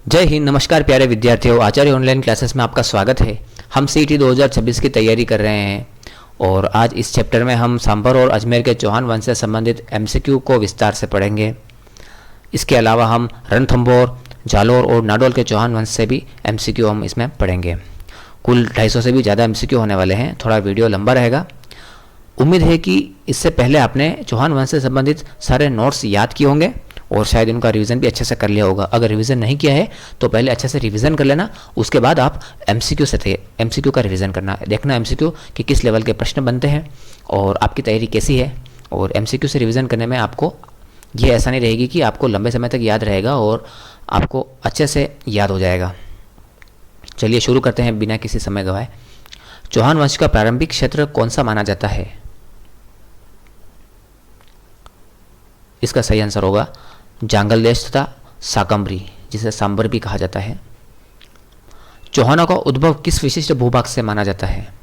जय हिंद। नमस्कार प्यारे विद्यार्थियों, आचार्य ऑनलाइन क्लासेस में आपका स्वागत है। हम सीईटी 2026 की तैयारी कर रहे हैं और आज इस चैप्टर में हम सांभर और अजमेर के चौहान वंश से संबंधित एमसीक्यू को विस्तार से पढ़ेंगे। इसके अलावा हम रणथंभौर, जालोर और नाडोल के चौहान वंश से भी एमसीक्यू हम इसमें पढ़ेंगे। कुल 250 से भी ज़्यादा एमसीक्यू होने वाले हैं। थोड़ा वीडियो लंबा रहेगा। उम्मीद है कि इससे पहले आपने चौहान वंश से संबंधित सारे नोट्स याद किए होंगे और शायद उनका रिवीजन भी अच्छे से कर लिया होगा। अगर रिवीजन नहीं किया है तो पहले अच्छे से रिवीजन कर लेना, उसके बाद आप एमसीक्यू का रिवीजन करना, देखना एमसीक्यू कि किस लेवल के प्रश्न बनते हैं और आपकी तैयारी कैसी है। और एमसीक्यू से रिवीजन करने में आपको ये ऐसा नहीं रहेगी कि आपको लंबे समय तक याद रहेगा और आपको अच्छे से याद हो जाएगा। चलिए शुरू करते हैं बिना किसी समय गवाए। चौहान वंश का प्रारंभिक क्षेत्र कौन सा माना जाता है? इसका सही आंसर होगा जांगल देश तथा साकम्बरी, जिसे सांबर भी कहा जाता है। चौहानों का उद्भव किस विशिष्ट भूभाग से माना जाता है?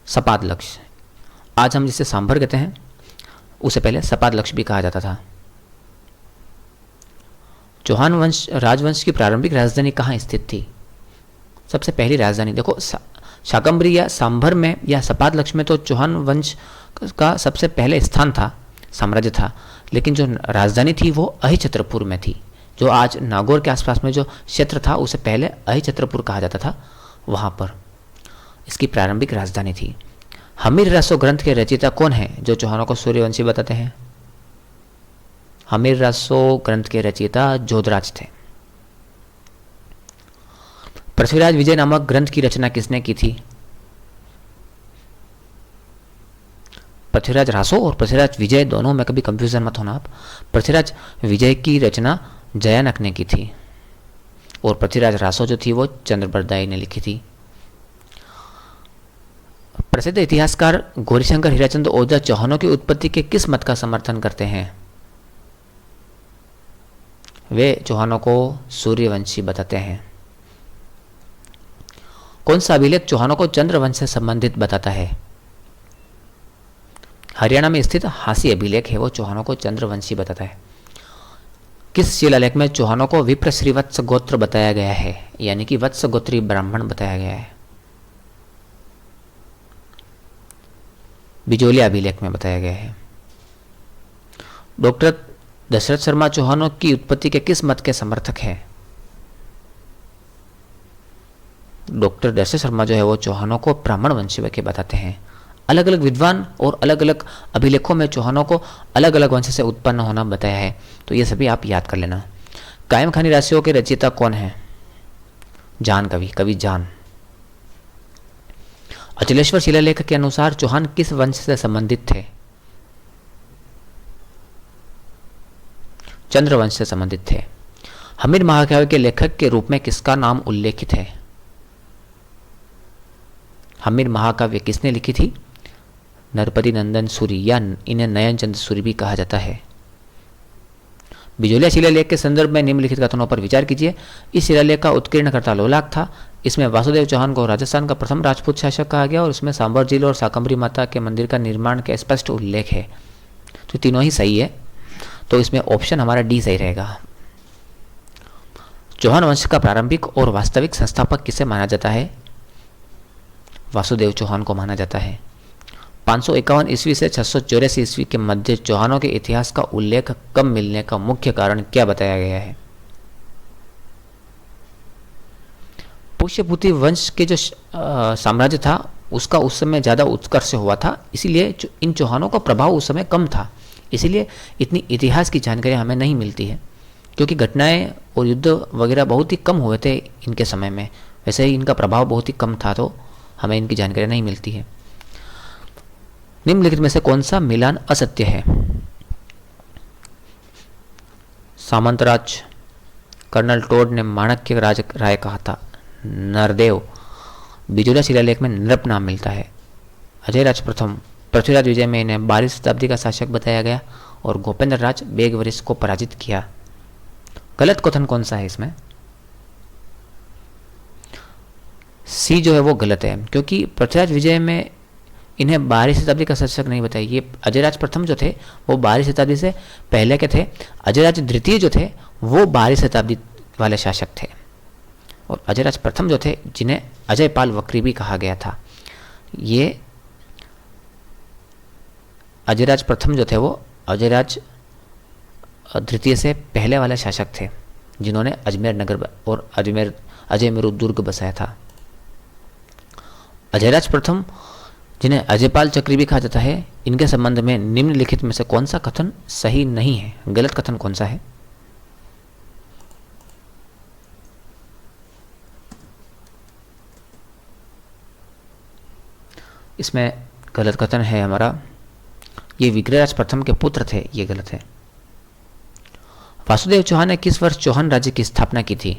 सपाद लक्ष्य। आज हम जिसे सांभर कहते हैं उसे पहले सपाद लक्ष्य भी कहा जाता था। चौहान वंश राजवंश की प्रारंभिक राजधानी कहाँ स्थित थी? सबसे पहली राजधानी देखो, शाकंभरी या सांभर में या सपाद लक्ष्य में तो चौहान वंश का सबसे पहले स्थान था, साम्राज्य था, लेकिन जो राजधानी थी वो अहिछत्रपुर में थी। जो आज नागौर के आसपास में जो क्षेत्र था उसे पहले अहिछत्रपुर कहा जाता था, वहाँ पर इसकी प्रारंभिक राजधानी थी। हमीर रासो ग्रंथ के रचयिता कौन है जो चौहानों को सूर्यवंशी बताते हैं? हमीर रासो ग्रंथ के रचयिता जोधराज थे। पृथ्वीराज विजय नामक ग्रंथ की रचना किसने की थी? पृथ्वीराज रासो और पृथ्वीराज विजय दोनों में कभी कंफ्यूजन मत होना आप। पृथ्वीराज विजय की रचना जयानक ने की थी और पृथ्वीराज रासो जो थी वो चंद्रबरदाई ने लिखी थी। प्रसिद्ध इतिहासकार गौरीशंकर हीराचंद ओझा चौहानों की उत्पत्ति के किस मत का समर्थन करते हैं? वे चौहानों को सूर्यवंशी बताते हैं। कौन सा अभिलेख चौहानों को चंद्रवंश से संबंधित बताता है? हरियाणा में स्थित हांसी अभिलेख है वो चौहानों को चंद्रवंशी बताता है। किस शिलालेख में चौहानों को विप्र श्रीवत्स गोत्र बताया गया है, यानी कि वत्स गोत्री ब्राह्मण बताया गया है? बिजोलिया अभिलेख में बताया गया है। डॉक्टर दशरथ शर्मा चौहानों की उत्पत्ति के किस मत के समर्थक हैं? डॉक्टर दशरथ शर्मा जो है वो चौहानों को ब्राह्मण वंशी के बताते हैं। अलग अलग विद्वान और अलग अलग अभिलेखों में चौहानों को अलग अलग वंश से उत्पन्न होना बताया है, तो ये सभी आप याद कर लेना। कायम खानी राशियों के रचयिता कौन है? जान कवि जान। अचलेश्वर शिलालेख के अनुसार चौहान किस वंश से संबंधित थे? चंद्रवंश से संबंधित थे। हमीर महाकाव्य के लेखक के रूप में किसका नाम उल्लेखित है? हमीर महाकाव्य किसने लिखी थी? नरपति नंदन सूरी या इन्हें नयन चंद सूरी भी कहा जाता है। बिजोलिया शिलालेख के संदर्भ में निम्नलिखित कथनों पर विचार कीजिए। इस शिलालेख का उत्कीर्णकर्ता लोलाक था। इसमें वासुदेव चौहान को राजस्थान का प्रथम राजपूत शासक कहा गया और इसमें सांबर झील और साकम्बरी माता के मंदिर का निर्माण के स्पष्ट उल्लेख है। तो तीनों ही सही है, तो इसमें ऑप्शन हमारा डी सही रहेगा। चौहान वंश का प्रारंभिक और वास्तविक संस्थापक किसे माना जाता है? वासुदेव चौहान को माना जाता है। 551 ईस्वी से 684 ईस्वी के मध्य चौहानों के इतिहास का उल्लेख कम मिलने का मुख्य कारण क्या बताया गया है? पुष्यभूति वंश के जो साम्राज्य था उसका उस समय ज़्यादा उत्कर्ष हुआ था, इसीलिए इन चौहानों का प्रभाव उस समय कम था, इसीलिए इतनी इतिहास की जानकारी हमें नहीं मिलती है, क्योंकि घटनाएं और युद्ध वगैरह बहुत ही कम हुए थे इनके समय में। वैसे ही इनका प्रभाव बहुत ही कम था, तो हमें इनकी जानकारी नहीं मिलती है। निम्नलिखित में से कौन सा मिलान असत्य है? सामंतराज कर्नल टोड ने माणक्य राय कहा था। नरदेव बिजोलिया शिलालेख में नृप नाम मिलता है। अजयराज प्रथम पृथ्वीराज विजय में इन्हें 12वीं शताब्दी का शासक बताया गया और गोपेंद्र राज बेगवरिश को पराजित किया। गलत कथन कौन सा है इसमें? सी जो है वो गलत है, क्योंकि पृथ्वीराज विजय में इन्हें 12वीं शताब्दी का शासक नहीं बताया। ये अजयराज प्रथम जो थे वो 12वीं शताब्दी से पहले के थे। अजयराज द्वितीय जो थे वो 12वीं शताब्दी वाले शासक थे। और अजयराज प्रथम जो थे, जिन्हें अजयपाल वक्री भी कहा गया था, ये अजयराज प्रथम जो थे वो अजयराज द्वितीय से पहले वाले शासक थे, जिन्होंने अजमेर नगर और अजयमेरु दुर्ग बसाया था। अजयराज प्रथम, जिन्हें अजयपाल चक्री भी कहा जाता है, इनके संबंध में निम्नलिखित में से कौन सा कथन सही नहीं है? गलत कथन कौन सा है? इसमें गलत कथन है हमारा, ये विग्रहराज प्रथम के पुत्र थे, ये गलत है। वासुदेव चौहान ने किस वर्ष चौहान राज्य की स्थापना की थी?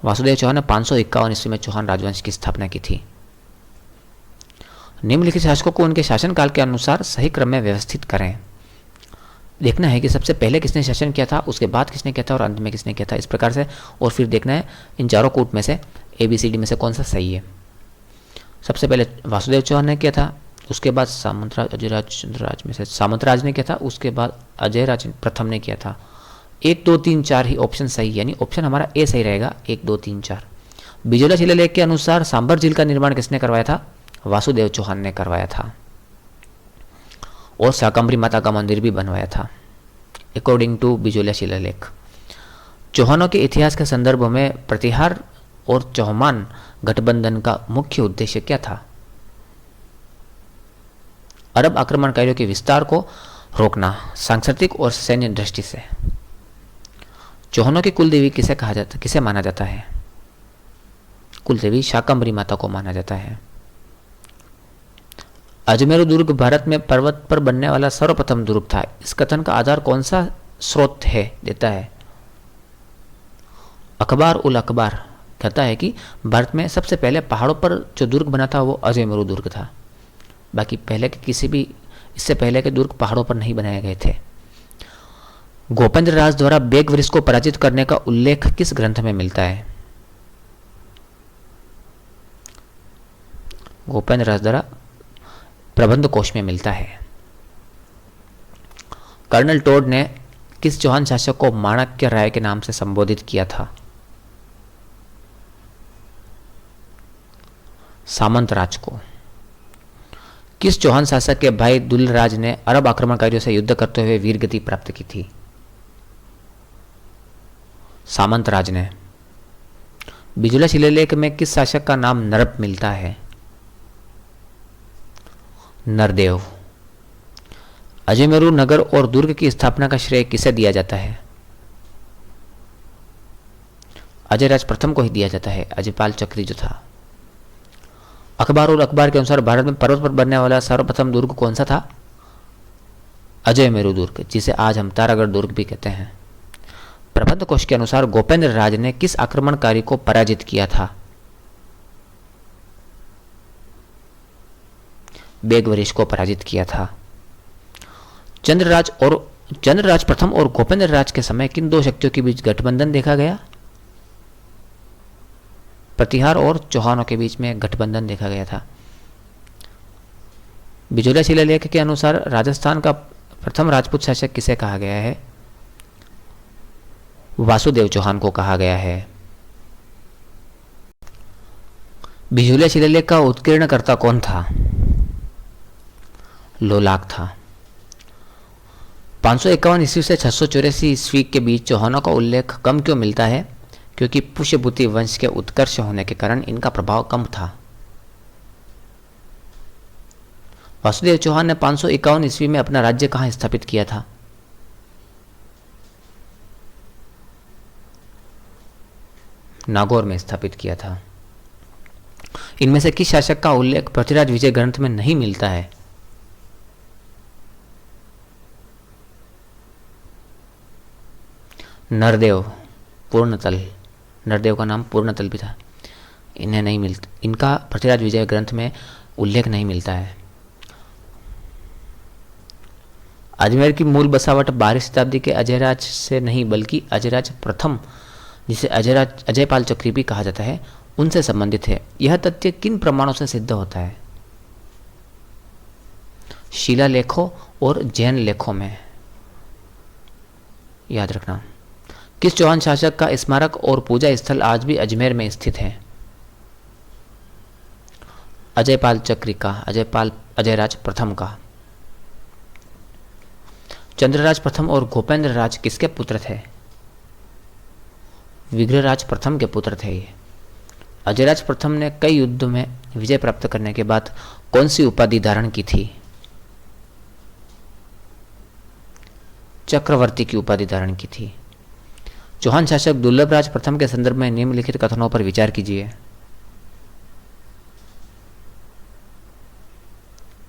वासुदेव चौहान ने 551 ईस्वी में चौहान राजवंश की स्थापना की थी। निम्नलिखित शासकों को उनके शासनकाल के अनुसार सही क्रम में व्यवस्थित करें। देखना है कि सबसे पहले किसने शासन किया था, उसके बाद किसने किया था और अंत में किसने किया था, इस प्रकार से। और फिर देखना है इन चारों कूट में से ABCD में से कौन सा सही है। सबसे पहले वासुदेव चौहान ने किया था, उसके बाद सामंतराज अजयराज चंद्रराज में से सामंतराज ने किया था, उसके बाद अजयराज प्रथम ने किया था। 1 2 3 4 ही ऑप्शन सही, यानी ऑप्शन हमारा ए सही रहेगा, 1 2 3 4। बिजोला शिलालेख के अनुसार सांबर झील का निर्माण किसने करवाया था? वासुदेव चौहान ने करवाया था। और शाकंभरी माता का मंदिर भी बनवाया था, अकॉर्डिंग टू बिजोला शिलालेख। चौहानों के इतिहास के संदर्भ में प्रतिहार और चौहान गठबंधन का मुख्य उद्देश्य क्या था? अरब आक्रमणकारियों के विस्तार को रोकना, सांस्कृतिक और सैन्य दृष्टि से। चौहानों की कुलदेवी किसे माना जाता है? कुलदेवी शाकंभरी माता को माना जाता है। अजमेर दुर्ग भारत में पर्वत पर बनने वाला सर्वप्रथम दुर्ग था। इस कथन का आधार कौन सा स्रोत है देता है? अखबार उल अखबार कहता है कि भारत में सबसे पहले पहाड़ों पर जो दुर्ग बना था वो अजयमेरु दुर्ग था। बाकी पहले के किसी भी इससे पहले के दुर्ग पहाड़ों पर नहीं बनाए गए थे। गोपेंद्र राज द्वारा बेगवृष को पराजित करने का उल्लेख किस ग्रंथ में मिलता है? गोपेंद्र राज द्वारा प्रबंध कोश में मिलता है। कर्नल टोड ने किस चौहान शासक को माणक्य राय के नाम से संबोधित किया था? सामंतराज को। किस चौहान शासक के भाई दुलराज ने अरब आक्रमणकारियों से युद्ध करते हुए वीरगति प्राप्त की थी? सामंतराज ने। बिजोला शिलालेख में किस शासक का नाम नरप मिलता है? नरदेव। अजयमेरु नगर और दुर्ग की स्थापना का श्रेय किसे दिया जाता है? अजयराज प्रथम को ही दिया जाता है, अजयपाल चक्री जो था। अखबार और अखबार के अनुसार भारत में पर्वत पर बनने वाला सर्वप्रथम दुर्ग कौन सा था? अजयमेरु दुर्ग, जिसे आज हम तारागढ़ दुर्ग भी कहते हैं। प्रबंध कोश के अनुसार गोपेंद्र राज ने किस आक्रमणकारी को पराजित किया था? बेगवृष को पराजित किया था। चंद्रराज प्रथम और गोपेंद्र राज के समय किन दो शक्तियों के बीच गठबंधन देखा गया? प्रतिहार और चौहानों के बीच में गठबंधन देखा गया था। बिजोला शिलालेख के अनुसार राजस्थान का प्रथम राजपूत शासक किसे कहा गया है? वासुदेव चौहान को कहा गया है। बिजोला शिलालेख का उत्कीर्णकर्ता कौन था? लोलाक था। 551 ईस्वी से 684 ईस्वी के बीच चौहानों का उल्लेख कम क्यों मिलता है? क्योंकि पुष्यभूति वंश के उत्कर्ष होने के कारण इनका प्रभाव कम था। वासुदेव चौहान ने 551 ईस्वी में अपना राज्य कहां स्थापित किया था? नागौर में स्थापित किया था। इनमें से किस शासक का उल्लेख पृथ्वीराज विजय ग्रंथ में नहीं मिलता है? नरदेव, पूर्णतल। नरदेव का नाम पूर्णतल भी था। इन्हें नहीं मिलता, इनका पृथ्वीराज विजय ग्रंथ में उल्लेख नहीं मिलता है। अजमेर की मूल बसावट 12वीं शताब्दी के अजयराज से नहीं बल्कि अजयराज प्रथम, जिसे अजयपाल चक्री भी कहा जाता है, उनसे संबंधित है। यह तथ्य किन प्रमाणों से सिद्ध होता है? शिलालेखों और जैन लेखों में। याद रखना। किस चौहान शासक का स्मारक और पूजा स्थल आज भी अजमेर में स्थित है? अजयपाल चक्री का, अजयराज प्रथम का। चंद्रराज प्रथम और गोपेंद्र राज किसके पुत्र थे? विग्रहराज प्रथम के पुत्र थे ये। अजयराज प्रथम ने कई युद्धों में विजय प्राप्त करने के बाद कौन सी उपाधि धारण की थी? चक्रवर्ती की उपाधि धारण की थी। चौहान शासक दुर्लभराज प्रथम के संदर्भ में निम्नलिखित कथनों पर विचार कीजिए।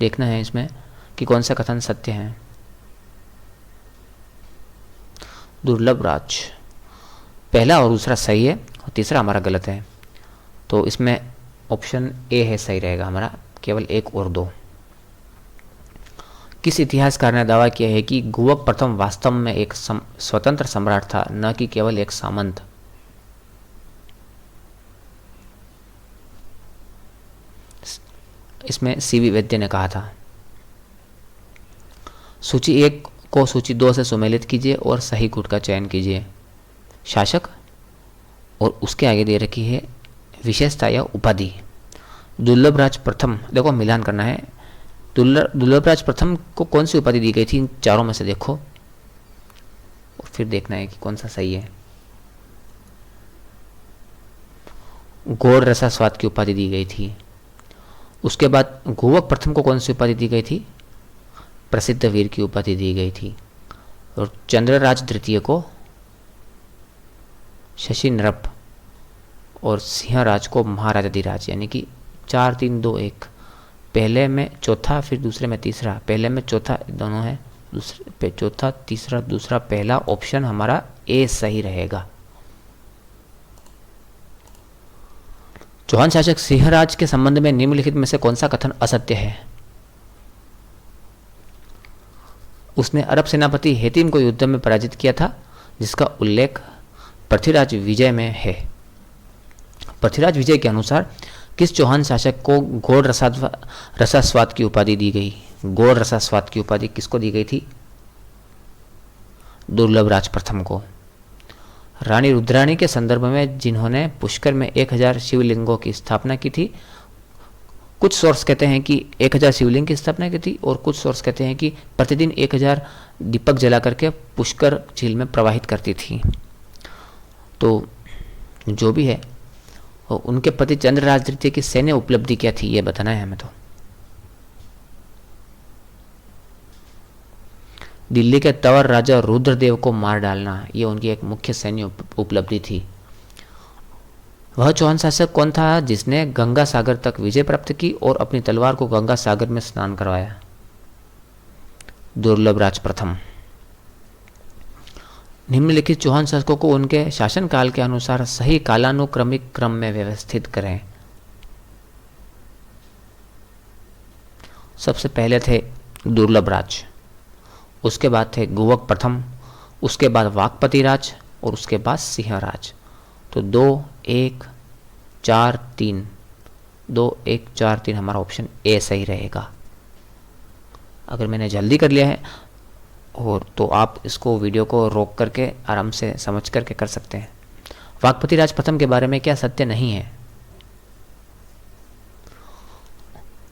देखना है इसमें कि कौन सा कथन सत्य है। दुर्लभराज, पहला और दूसरा सही है और तीसरा हमारा गलत है, तो इसमें ऑप्शन ए है सही रहेगा हमारा, केवल 1 और 2। किस इतिहासकार ने दावा किया है कि गुवक प्रथम वास्तव में एक स्वतंत्र सम्राट था, न कि केवल एक सामंत? इसमें सीवी वैद्य ने कहा था। सूची 1 को सूची 2 से सुमेलित कीजिए और सही गुट का चयन कीजिए। शासक और उसके आगे दे रखी है विशेषता या उपाधि। दुर्लभराज प्रथम, देखो मिलान करना है। दुर्लभराज प्रथम को कौन सी उपाधि दी गई थी? इन चारों में से देखो और फिर देखना है कि कौन सा सही है। गौड़ रसा स्वाद की उपाधि दी गई थी। उसके बाद गुवक प्रथम को कौन सी उपाधि दी गई थी? प्रसिद्ध वीर की उपाधि दी गई थी। और चंद्रराज द्वितीय को शशि नृप और सिंहराज को महाराजाधिराज, यानी कि 4 3 2 1, पहले में चौथा फिर दूसरे में तीसरा, पहले में चौथा दोनों है, दूसरे पे चौथा तीसरा दूसरा पहला, ऑप्शन हमारा ए सही रहेगा। चौहान शासक सिंहराज के संबंध में निम्नलिखित में से कौन सा कथन असत्य है? उसने अरब सेनापति हेतिम को युद्ध में पराजित किया था, जिसका उल्लेख पृथ्वीराज विजय में है। पृथ्वीराज विजय के अनुसार किस चौहान शासक को गौड़ रसास्वाद की उपाधि दी गई? गौड़ रसास्वाद की उपाधि किसको दी गई थी? दुर्लभराज प्रथम को। रानी रुद्राणी के संदर्भ में जिन्होंने पुष्कर में 1000 शिवलिंगों की स्थापना की थी, कुछ सोर्स कहते हैं कि 1000 शिवलिंग की स्थापना की थी और कुछ सोर्स कहते हैं कि प्रतिदिन 1000 दीपक जला करके पुष्कर झील में प्रवाहित करती थी। तो जो भी है, उनके पति चंद्रराज द्वितीय की सैन्य उपलब्धि क्या थी, ये बताना है हमें। तो दिल्ली के तंवर राजा रुद्रदेव को मार डालना, ये उनकी एक मुख्य सैन्य उपलब्धि थी। वह चौहान शासक कौन था जिसने गंगा सागर तक विजय प्राप्त की और अपनी तलवार को गंगा सागर में स्नान करवाया? दुर्लभराज प्रथम। निम्नलिखित चौहान शासकों को उनके शासनकाल के अनुसार सही कालानुक्रमिक क्रम में व्यवस्थित करें। सबसे पहले थे दुर्लभराज, उसके बाद थे गुवक प्रथम, उसके बाद वाकपति राज और उसके बाद सिंहराज। तो 2 1 4 3, 2 1 4 3 हमारा ऑप्शन ए सही रहेगा। अगर मैंने जल्दी कर लिया है और तो आप इसको वीडियो को रोक करके आराम से समझ करके कर सकते हैं। वाकपति राज प्रथम के बारे में क्या सत्य नहीं है?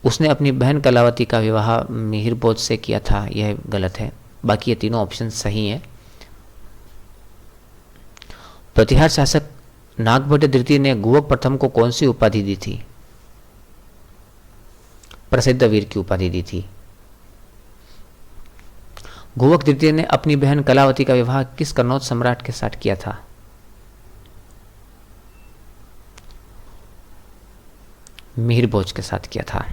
उसने अपनी बहन कलावती का विवाह मिहिर भोज से किया था, यह गलत है। बाकी ये तीनों ऑप्शन सही हैं। प्रतिहार शासक नागभट्ट द्वितीय ने गुवक प्रथम को कौन सी उपाधि दी थी? प्रसिद्ध वीर की उपाधि दी थी। गुवक द्वितीय ने अपनी बहन कलावती का विवाह किस कन्नौज सम्राट के साथ किया था? मिहिर भोज के साथ किया था।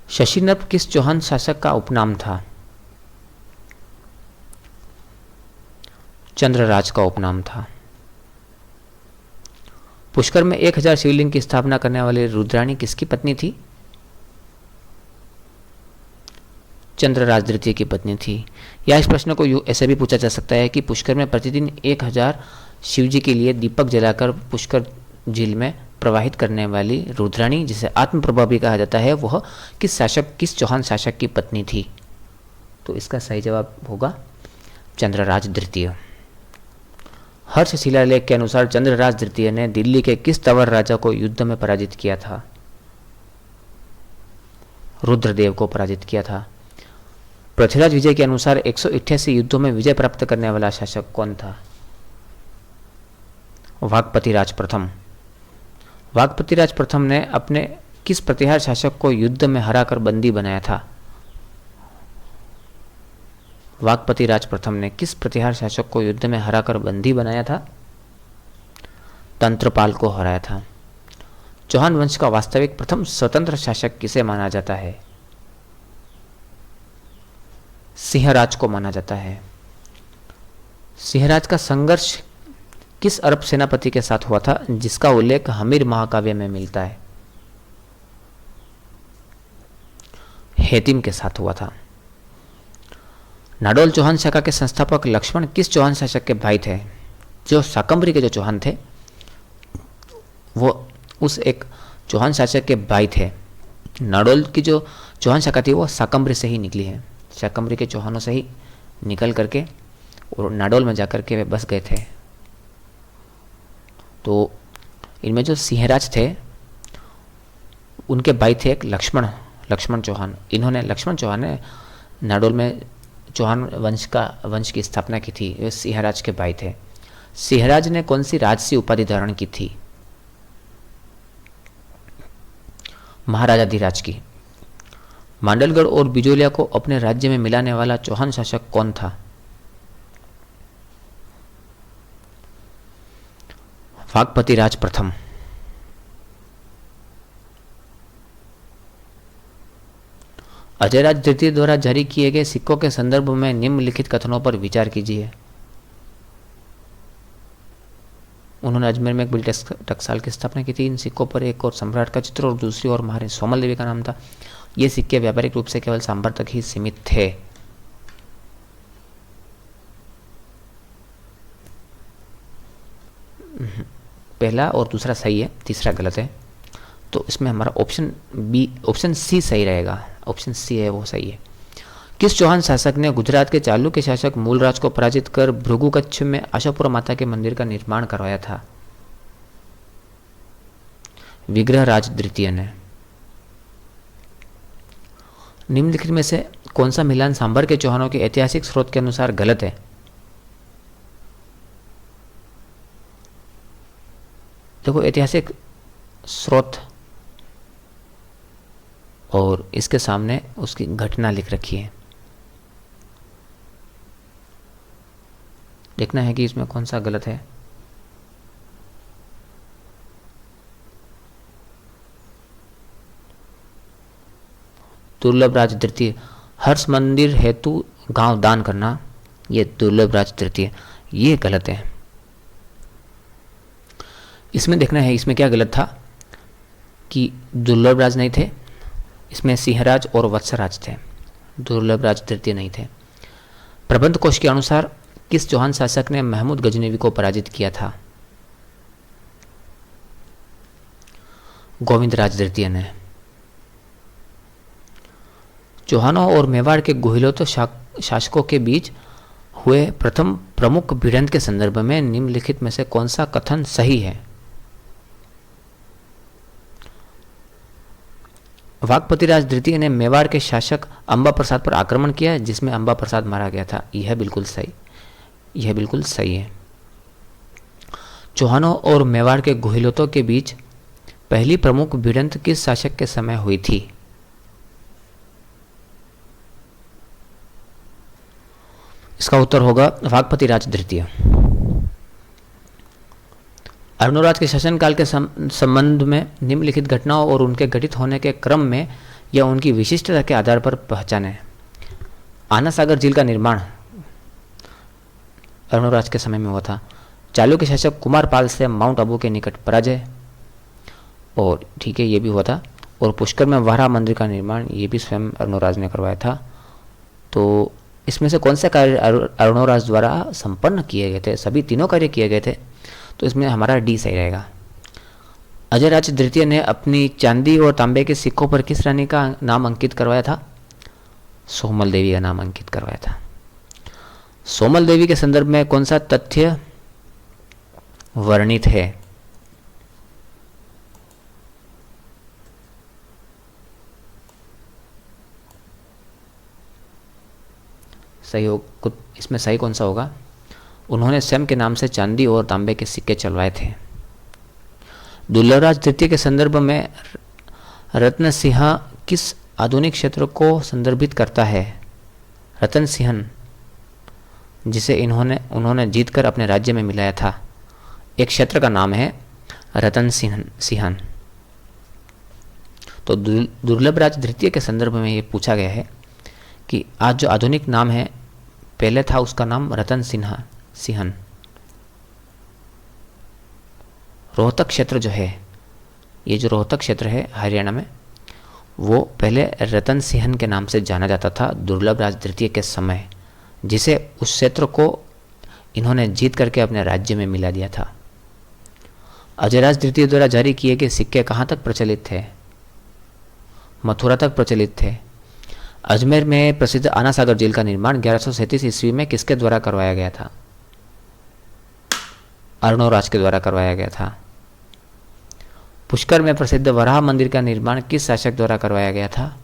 शशिनप किस चौहान शासक का उपनाम था? चंद्रराज का उपनाम था। पुष्कर में 1000 शिवलिंग की स्थापना करने वाली रुद्राणी किसकी पत्नी थी? चंद्रराज द्वितीय की पत्नी थी। या इस प्रश्न को ऐसे भी पूछा जा सकता है कि पुष्कर में प्रतिदिन 1000 शिवजी के लिए दीपक जलाकर पुष्कर झील में प्रवाहित करने वाली रुद्राणी, जिसे आत्मप्रभा भी कहा जाता है, वह किस चौहान शासक की पत्नी थी? तो इसका सही जवाब होगा चंद्रराज द्वितीय। हर्ष शिलालेख के अनुसार चंद्रराज द्वितीय ने दिल्ली के किस तंवर राजा को युद्ध में पराजित किया था? रुद्रदेव को पराजित किया था। पृथ्वीराज विजय के अनुसार 188 युद्धों में विजय प्राप्त करने वाला शासक कौन था? वागपतिराज प्रथम। वागपतिराज प्रथम ने अपने किस प्रतिहार शासक को युद्ध में हराकर बंदी बनाया था? वागपतिराज प्रथम ने किस प्रतिहार शासक को युद्ध में हराकर बंदी बनाया था? तंत्रपाल को हराया था। चौहान वंश का वास्तविक प्रथम स्वतंत्र शासक किसे माना जाता है? सिंहराज को माना जाता है। सिंहराज का संघर्ष किस अरब सेनापति के साथ हुआ था, जिसका उल्लेख हमीर महाकाव्य में मिलता है? हेतिम के साथ हुआ था। नाडोल चौहान शाखा के संस्थापक लक्ष्मण किस चौहान शासक के भाई थे? जो शाकंभरी के जो चौहान थे वो उस एक चौहान शासक के भाई थे। नाडोल की जो चौहान शाखा थी वो शाकंभरी से ही निकली है, शाकंभरी के चौहानों से ही निकल करके और नाडोल में जाकर के वे बस गए थे। तो इनमें जो सिंहराज थे उनके भाई थे एक लक्ष्मण चौहान। लक्ष्मण चौहान ने नाडोल में चौहान वंश की स्थापना की थी। वे सिंहराज के भाई थे। सिंहराज ने कौन सी राजसी उपाधि धारण की थी? महाराजाधिराज की। मांडलगढ़ और बिजोलिया को अपने राज्य में मिलाने वाला चौहान शासक कौन था? वागपतिराज प्रथम। अजयराज द्वितीय द्वारा जारी किए गए सिक्कों के संदर्भ में निम्नलिखित कथनों पर विचार कीजिए। उन्होंने अजमेर में एक बिल टकसाल की स्थापना की थी। इन सिक्कों पर एक और सम्राट का चित्र और दूसरी ओर महारानी सोमल देवी का नाम था। ये सिक्के व्यापारिक रूप से केवल सांभर तक ही सीमित थे। पहला और दूसरा सही है, तीसरा गलत है। तो इसमें हमारा ऑप्शन सी सही रहेगा। ऑप्शन सी है वो सही है। किस चौहान शासक ने गुजरात के चालुक्य शासक मूलराज को पराजित कर भृगु कच्छ में आशापुरा माता के मंदिर का निर्माण करवाया था? विग्रहराज द्वितीय ने। निम्नलिखित में से कौन सा मिलान सांभर के चौहानों के ऐतिहासिक स्रोत के अनुसार गलत है? देखो, ऐतिहासिक स्रोत और इसके सामने उसकी घटना लिख रखी है। देखना है कि इसमें कौन सा गलत है। दुर्लभ राज तृतीय, हर्ष मंदिर हेतु गांव दान करना, ये दुर्लभ राज तृतीय, ये गलत है। इसमें देखना है इसमें क्या गलत था कि दुर्लभ राज नहीं थे, इसमें सिंहराज और वत्सराज थे, दुर्लभ राज तृतीय नहीं थे। प्रबंध कोश के अनुसार किस चौहान शासक ने महमूद गजनवी को पराजित किया था? गोविंद राज तृतीय ने। चौहानों और मेवाड़ के गुहिलोत शासकों के बीच हुए प्रथम प्रमुख भिड़ंत के संदर्भ में निम्नलिखित में से कौन सा कथन सही है? वागपतिराज द्वितीय ने मेवाड़ के शासक अंबा प्रसाद पर आक्रमण किया, जिसमें अंबा प्रसाद मारा गया था। यह बिल्कुल सही है। चौहानों और मेवाड़ के गुहिलोतों के बीच पहली प्रमुख भिड़ंत किस शासक के समय हुई थी? इसका उत्तर होगा वागपतिराज द्वितीय। अर्णोराज के शासनकाल के संबंध में निम्नलिखित घटनाओं और उनके घटित होने के क्रम में या उनकी विशिष्टता के आधार पर पहचानें। आना सागर झील का निर्माण अर्णोराज के समय में हुआ था। चालुक्य शासक कुमारपाल से माउंट आबू के निकट पराजय, और ठीक है ये भी हुआ था। और पुष्कर में वारा मंदिर का निर्माण ये भी स्वयं अर्णोराज ने करवाया था। तो इसमें से कौन से कार्य अरुणोराज द्वारा संपन्न किए गए थे? सभी तीनों कार्य किए गए थे, तो इसमें हमारा डी सही रहेगा। अजयराज द्वितीय ने अपनी चांदी और तांबे के सिक्कों पर किस रानी का नाम अंकित करवाया था? सोमल देवी का नाम अंकित करवाया था। सोमल देवी के संदर्भ में कौन सा तथ्य वर्णित है? सही हो, इसमें सही कौन सा होगा? उन्होंने स्वयं के नाम से चांदी और तांबे के सिक्के चलवाए थे। दुर्लभराज तृतीय के संदर्भ में रत्न सिंह किस आधुनिक क्षेत्र को संदर्भित करता है? रतन सिंहन, जिसे उन्होंने जीतकर अपने राज्य में मिलाया था। एक क्षेत्र का नाम है रतन सिंहन। तो दुर्लभराज तृतीय के संदर्भ में ये पूछा गया है कि आज जो आधुनिक नाम है, पहले था उसका नाम रतन सिंहन। रोहतक क्षेत्र जो है, ये जो रोहतक क्षेत्र है हरियाणा में, वो पहले रतन सिंहन के नाम से जाना जाता था दुर्लभराज तृतीय के समय, जिसे उस क्षेत्र को इन्होंने जीत करके अपने राज्य में मिला दिया था। अजयराज तृतीय द्वारा जारी किए गए सिक्के कहाँ तक प्रचलित थे? मथुरा तक प्रचलित थे। अजमेर में प्रसिद्ध आना सागर झील का निर्माण 1137 ईस्वी में किसके द्वारा करवाया गया था? अरुणोराज के द्वारा करवाया गया था। पुष्कर में प्रसिद्ध वराह मंदिर का निर्माण किस शासक द्वारा करवाया गया था?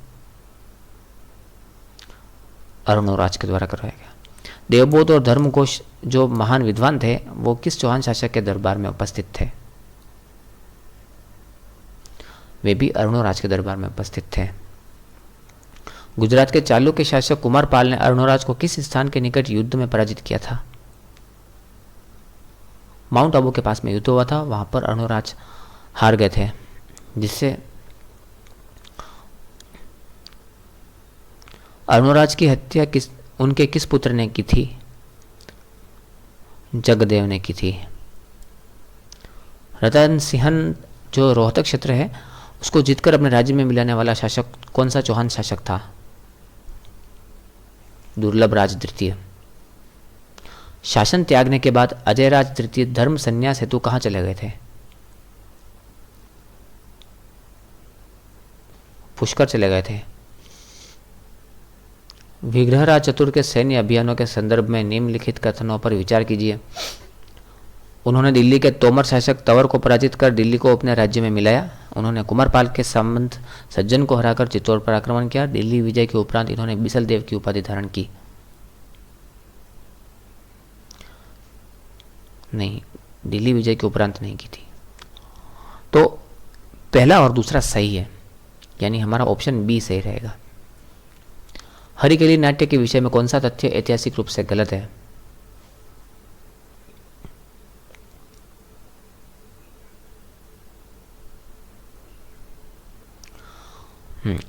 अरुणोराज के द्वारा करवाया गया। देवबोध और धर्मघोष जो महान विद्वान थे, वो किस चौहान शासक के दरबार में उपस्थित थे? वे भी अरुणोराज के दरबार में उपस्थित थे। गुजरात के चालुक्य शासक कुमारपाल ने अरुणोराज को किस स्थान के निकट युद्ध में पराजित किया था? माउंट आबू के पास में युद्ध हुआ था, वहां पर अरुणोराज हार गए थे, जिससे अरुणोराज की हत्या उनके किस पुत्र ने की थी? जगदेव ने की थी। रतन सिंहन जो रोहतक क्षेत्र है, उसको जीतकर अपने राज्य में मिलाने वाला शासक कौन सा चौहान शासक था? दुर्लभराज तृतीय। शासन त्यागने के बाद अजयराज तृतीय धर्म संन्यास हेतु कहां चले गए थे? पुष्कर चले गए थे। विग्रहराज चतुर्थ के सैन्य अभियानों के संदर्भ में निम्नलिखित कथनों पर विचार कीजिए। उन्होंने दिल्ली के तोमर शासक तंवर को पराजित कर दिल्ली को अपने राज्य में मिलाया। उन्होंने कुमारपाल के संबंध सज्जन को हराकर चित्तौड़ पर आक्रमण किया। दिल्ली विजय के उपरांत इन्होंने बिसल देव की उपाधि धारण की। नहीं, दिल्ली विजय के उपरांत नहीं की थी। तो पहला और दूसरा सही है, यानी हमारा ऑप्शन बी सही रहेगा। हरिकेली नाट्य के विषय में कौन सा तथ्य ऐतिहासिक रूप से गलत है?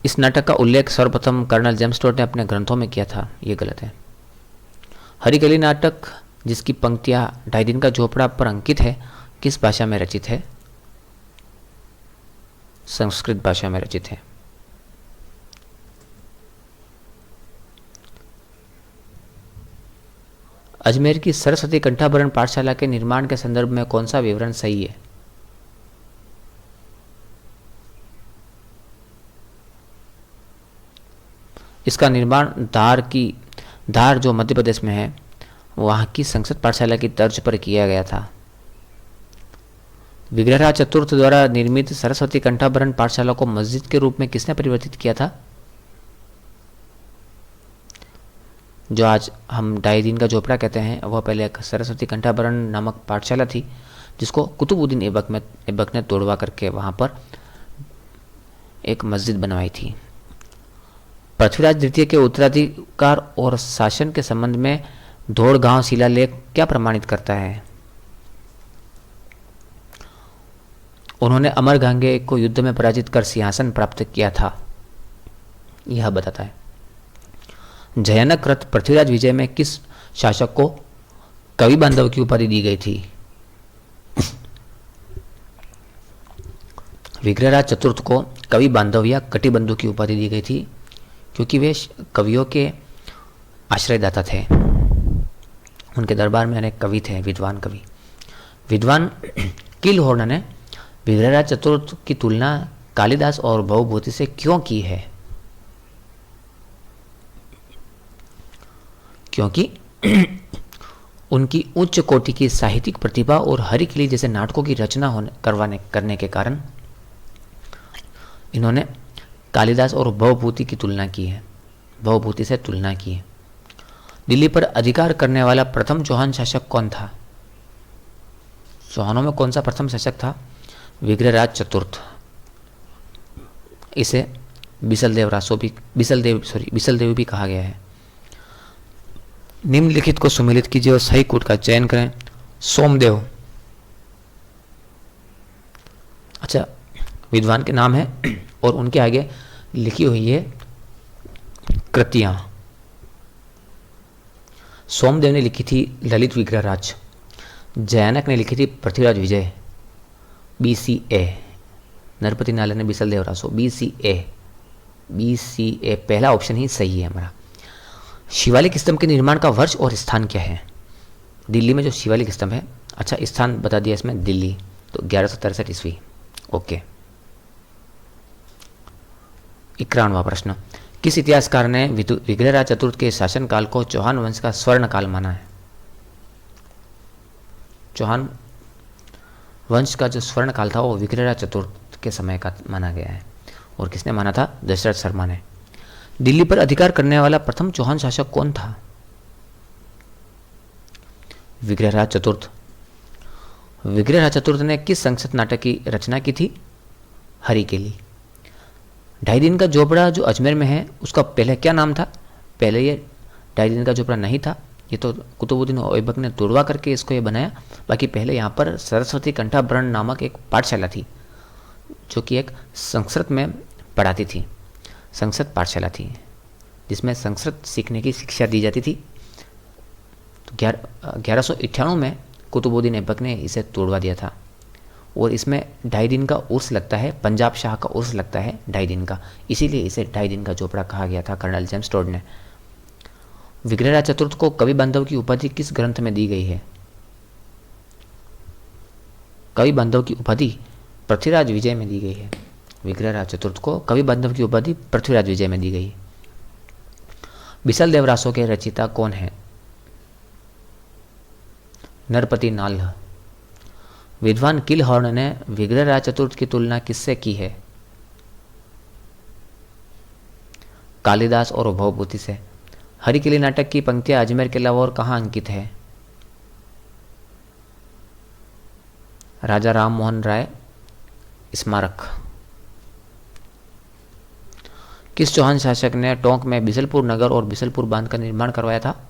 इस नाटक का उल्लेख सर्वप्रथम कर्नल जेम्स टोड ने अपने ग्रंथों में किया था, ये गलत है। हरिकेली नाटक, जिसकी पंक्तियां 2.5 दिन का झोपड़ा पर अंकित है, किस भाषा में रचित है? संस्कृत भाषा में रचित है। अजमेर की सरस्वती कंठाभरण पाठशाला के निर्माण के संदर्भ में कौन सा विवरण सही है? इसका निर्माण धार जो मध्य प्रदेश में है, वहाँ की संसद पाठशाला की तर्ज पर किया गया था। विग्रहराज चतुर्थ द्वारा निर्मित सरस्वती कंठाभरण पाठशाला को मस्जिद के रूप में किसने परिवर्तित किया था? जो आज हम 2.5 दिन का झोपड़ा कहते हैं, वह पहले एक सरस्वती कंठाभरण नामक पाठशाला थी, जिसको कुतुबुद्दीन ऐबक ने तोड़वा करके वहाँ पर एक मस्जिद बनवाई थी। पृथ्वीराज द्वितीय के उत्तराधिकार और शासन के संबंध में धोड़गांव शिलालेख क्या प्रमाणित करता है? उन्होंने अमर गांगे को युद्ध में पराजित कर सिंहासन प्राप्त किया था, यह बताता है। जयानक रथ पृथ्वीराज विजय में किस शासक को कवि बांधव की उपाधि दी गई थी? विग्रहराज चतुर्थ को कवि बांधव या कटिबंधु की उपाधि दी गई थी, क्योंकि वे कवियों के आश्रयदाता थे। उनके दरबार में अनेक कवि थे, विद्वान कवि। विद्वान किलहॉर्न ने विग्रहराज चतुर्थ की तुलना कालिदास और भवभूति से क्यों की है? क्योंकि उनकी उच्च कोटि की साहित्यिक प्रतिभा और हरिकिली जैसे नाटकों की रचना करने के कारण इन्होंने कालिदास और भवभूति की तुलना की है, भवभूति से तुलना की है। दिल्ली पर अधिकार करने वाला प्रथम चौहान शासक कौन था? चौहानों में कौन सा प्रथम शासक था? विग्रहराज चतुर्थ। इसे बिसलदेव भी कहा गया है। निम्नलिखित को सुमेलित कीजिए और सही कूट का चयन करें। सोमदेव, अच्छा विद्वान के नाम है और उनके आगे लिखी हुई है कृतियां। सोमदेव ने लिखी थी ललित विग्रहराज, जयानक ने लिखी थी पृथ्वीराज विजय, BCA। नरपति नाले ने बिसलदेव रासो, BCA पहला ऑप्शन ही सही है हमारा। शिवालिक स्तंभ के निर्माण का वर्ष और स्थान क्या है? दिल्ली में जो शिवालिक स्तंभ है, अच्छा स्थान बता दिया इसमें दिल्ली, तो 1163 ईस्वी। ओके। 91वां प्रश्न, किस इतिहासकार ने विग्रहराज चतुर्थ के शासनकाल को चौहान वंश का स्वर्ण काल माना है? चौहान वंश का जो स्वर्ण काल था वो विग्रहराज चतुर्थ के समय का माना गया है। और किसने माना था? दशरथ शर्मा ने। दिल्ली पर अधिकार करने वाला प्रथम चौहान शासक कौन था? विग्रहराज चतुर्थ। विग्रहराज चतुर्थ ने किस संक्षिप्त नाटक की रचना की थी? हरिकेली। 2.5 दिन का झोपड़ा जो अजमेर में है उसका पहले क्या नाम था? पहले ये 2.5 दिन का झोपड़ा नहीं था, ये तो कुतुबुद्दीन ऐबक ने तोड़वा करके इसको ये बनाया। बाकी पहले यहाँ पर सरस्वती कंठाभरण नामक एक पाठशाला थी जो कि एक संस्कृत में पढ़ाती थी, संस्कृत पाठशाला थी जिसमें संस्कृत सीखने की शिक्षा दी जाती थी। तो 1198 में कुतुबुद्दीन ऐबक ने इसे तोड़वा दिया था और इसमें 2.5 दिन का उर्स लगता है, पंजाब शाह का उर्स लगता है 2.5 दिन का, इसीलिए इसे 2.5 दिन का झोपड़ा कहा गया था कर्नल जेम्स टोड ने। विग्रहराज चतुर्थ को कवि बांधव की उपाधि किस ग्रंथ में दी गई है? कवि बांधव की उपाधि पृथ्वीराज विजय में दी गई है। विग्रहराज चतुर्थ को कवि बांधव की उपाधि पृथ्वीराज विजय में दी गई। बिसलदेव रासो के रचयिता कौन है? नरपति नाल्ह। विद्वान किलहॉर्न ने विग्रहराज चतुर्थ की तुलना किससे की है? कालिदास और भवभूति से। हरिकेली नाटक की पंक्तियां अजमेर के अलावा और कहाँ अंकित है? राजा राम मोहन राय स्मारक। किस चौहान शासक ने टोंक में बिसलपुर नगर और बिसलपुर बांध का निर्माण करवाया था?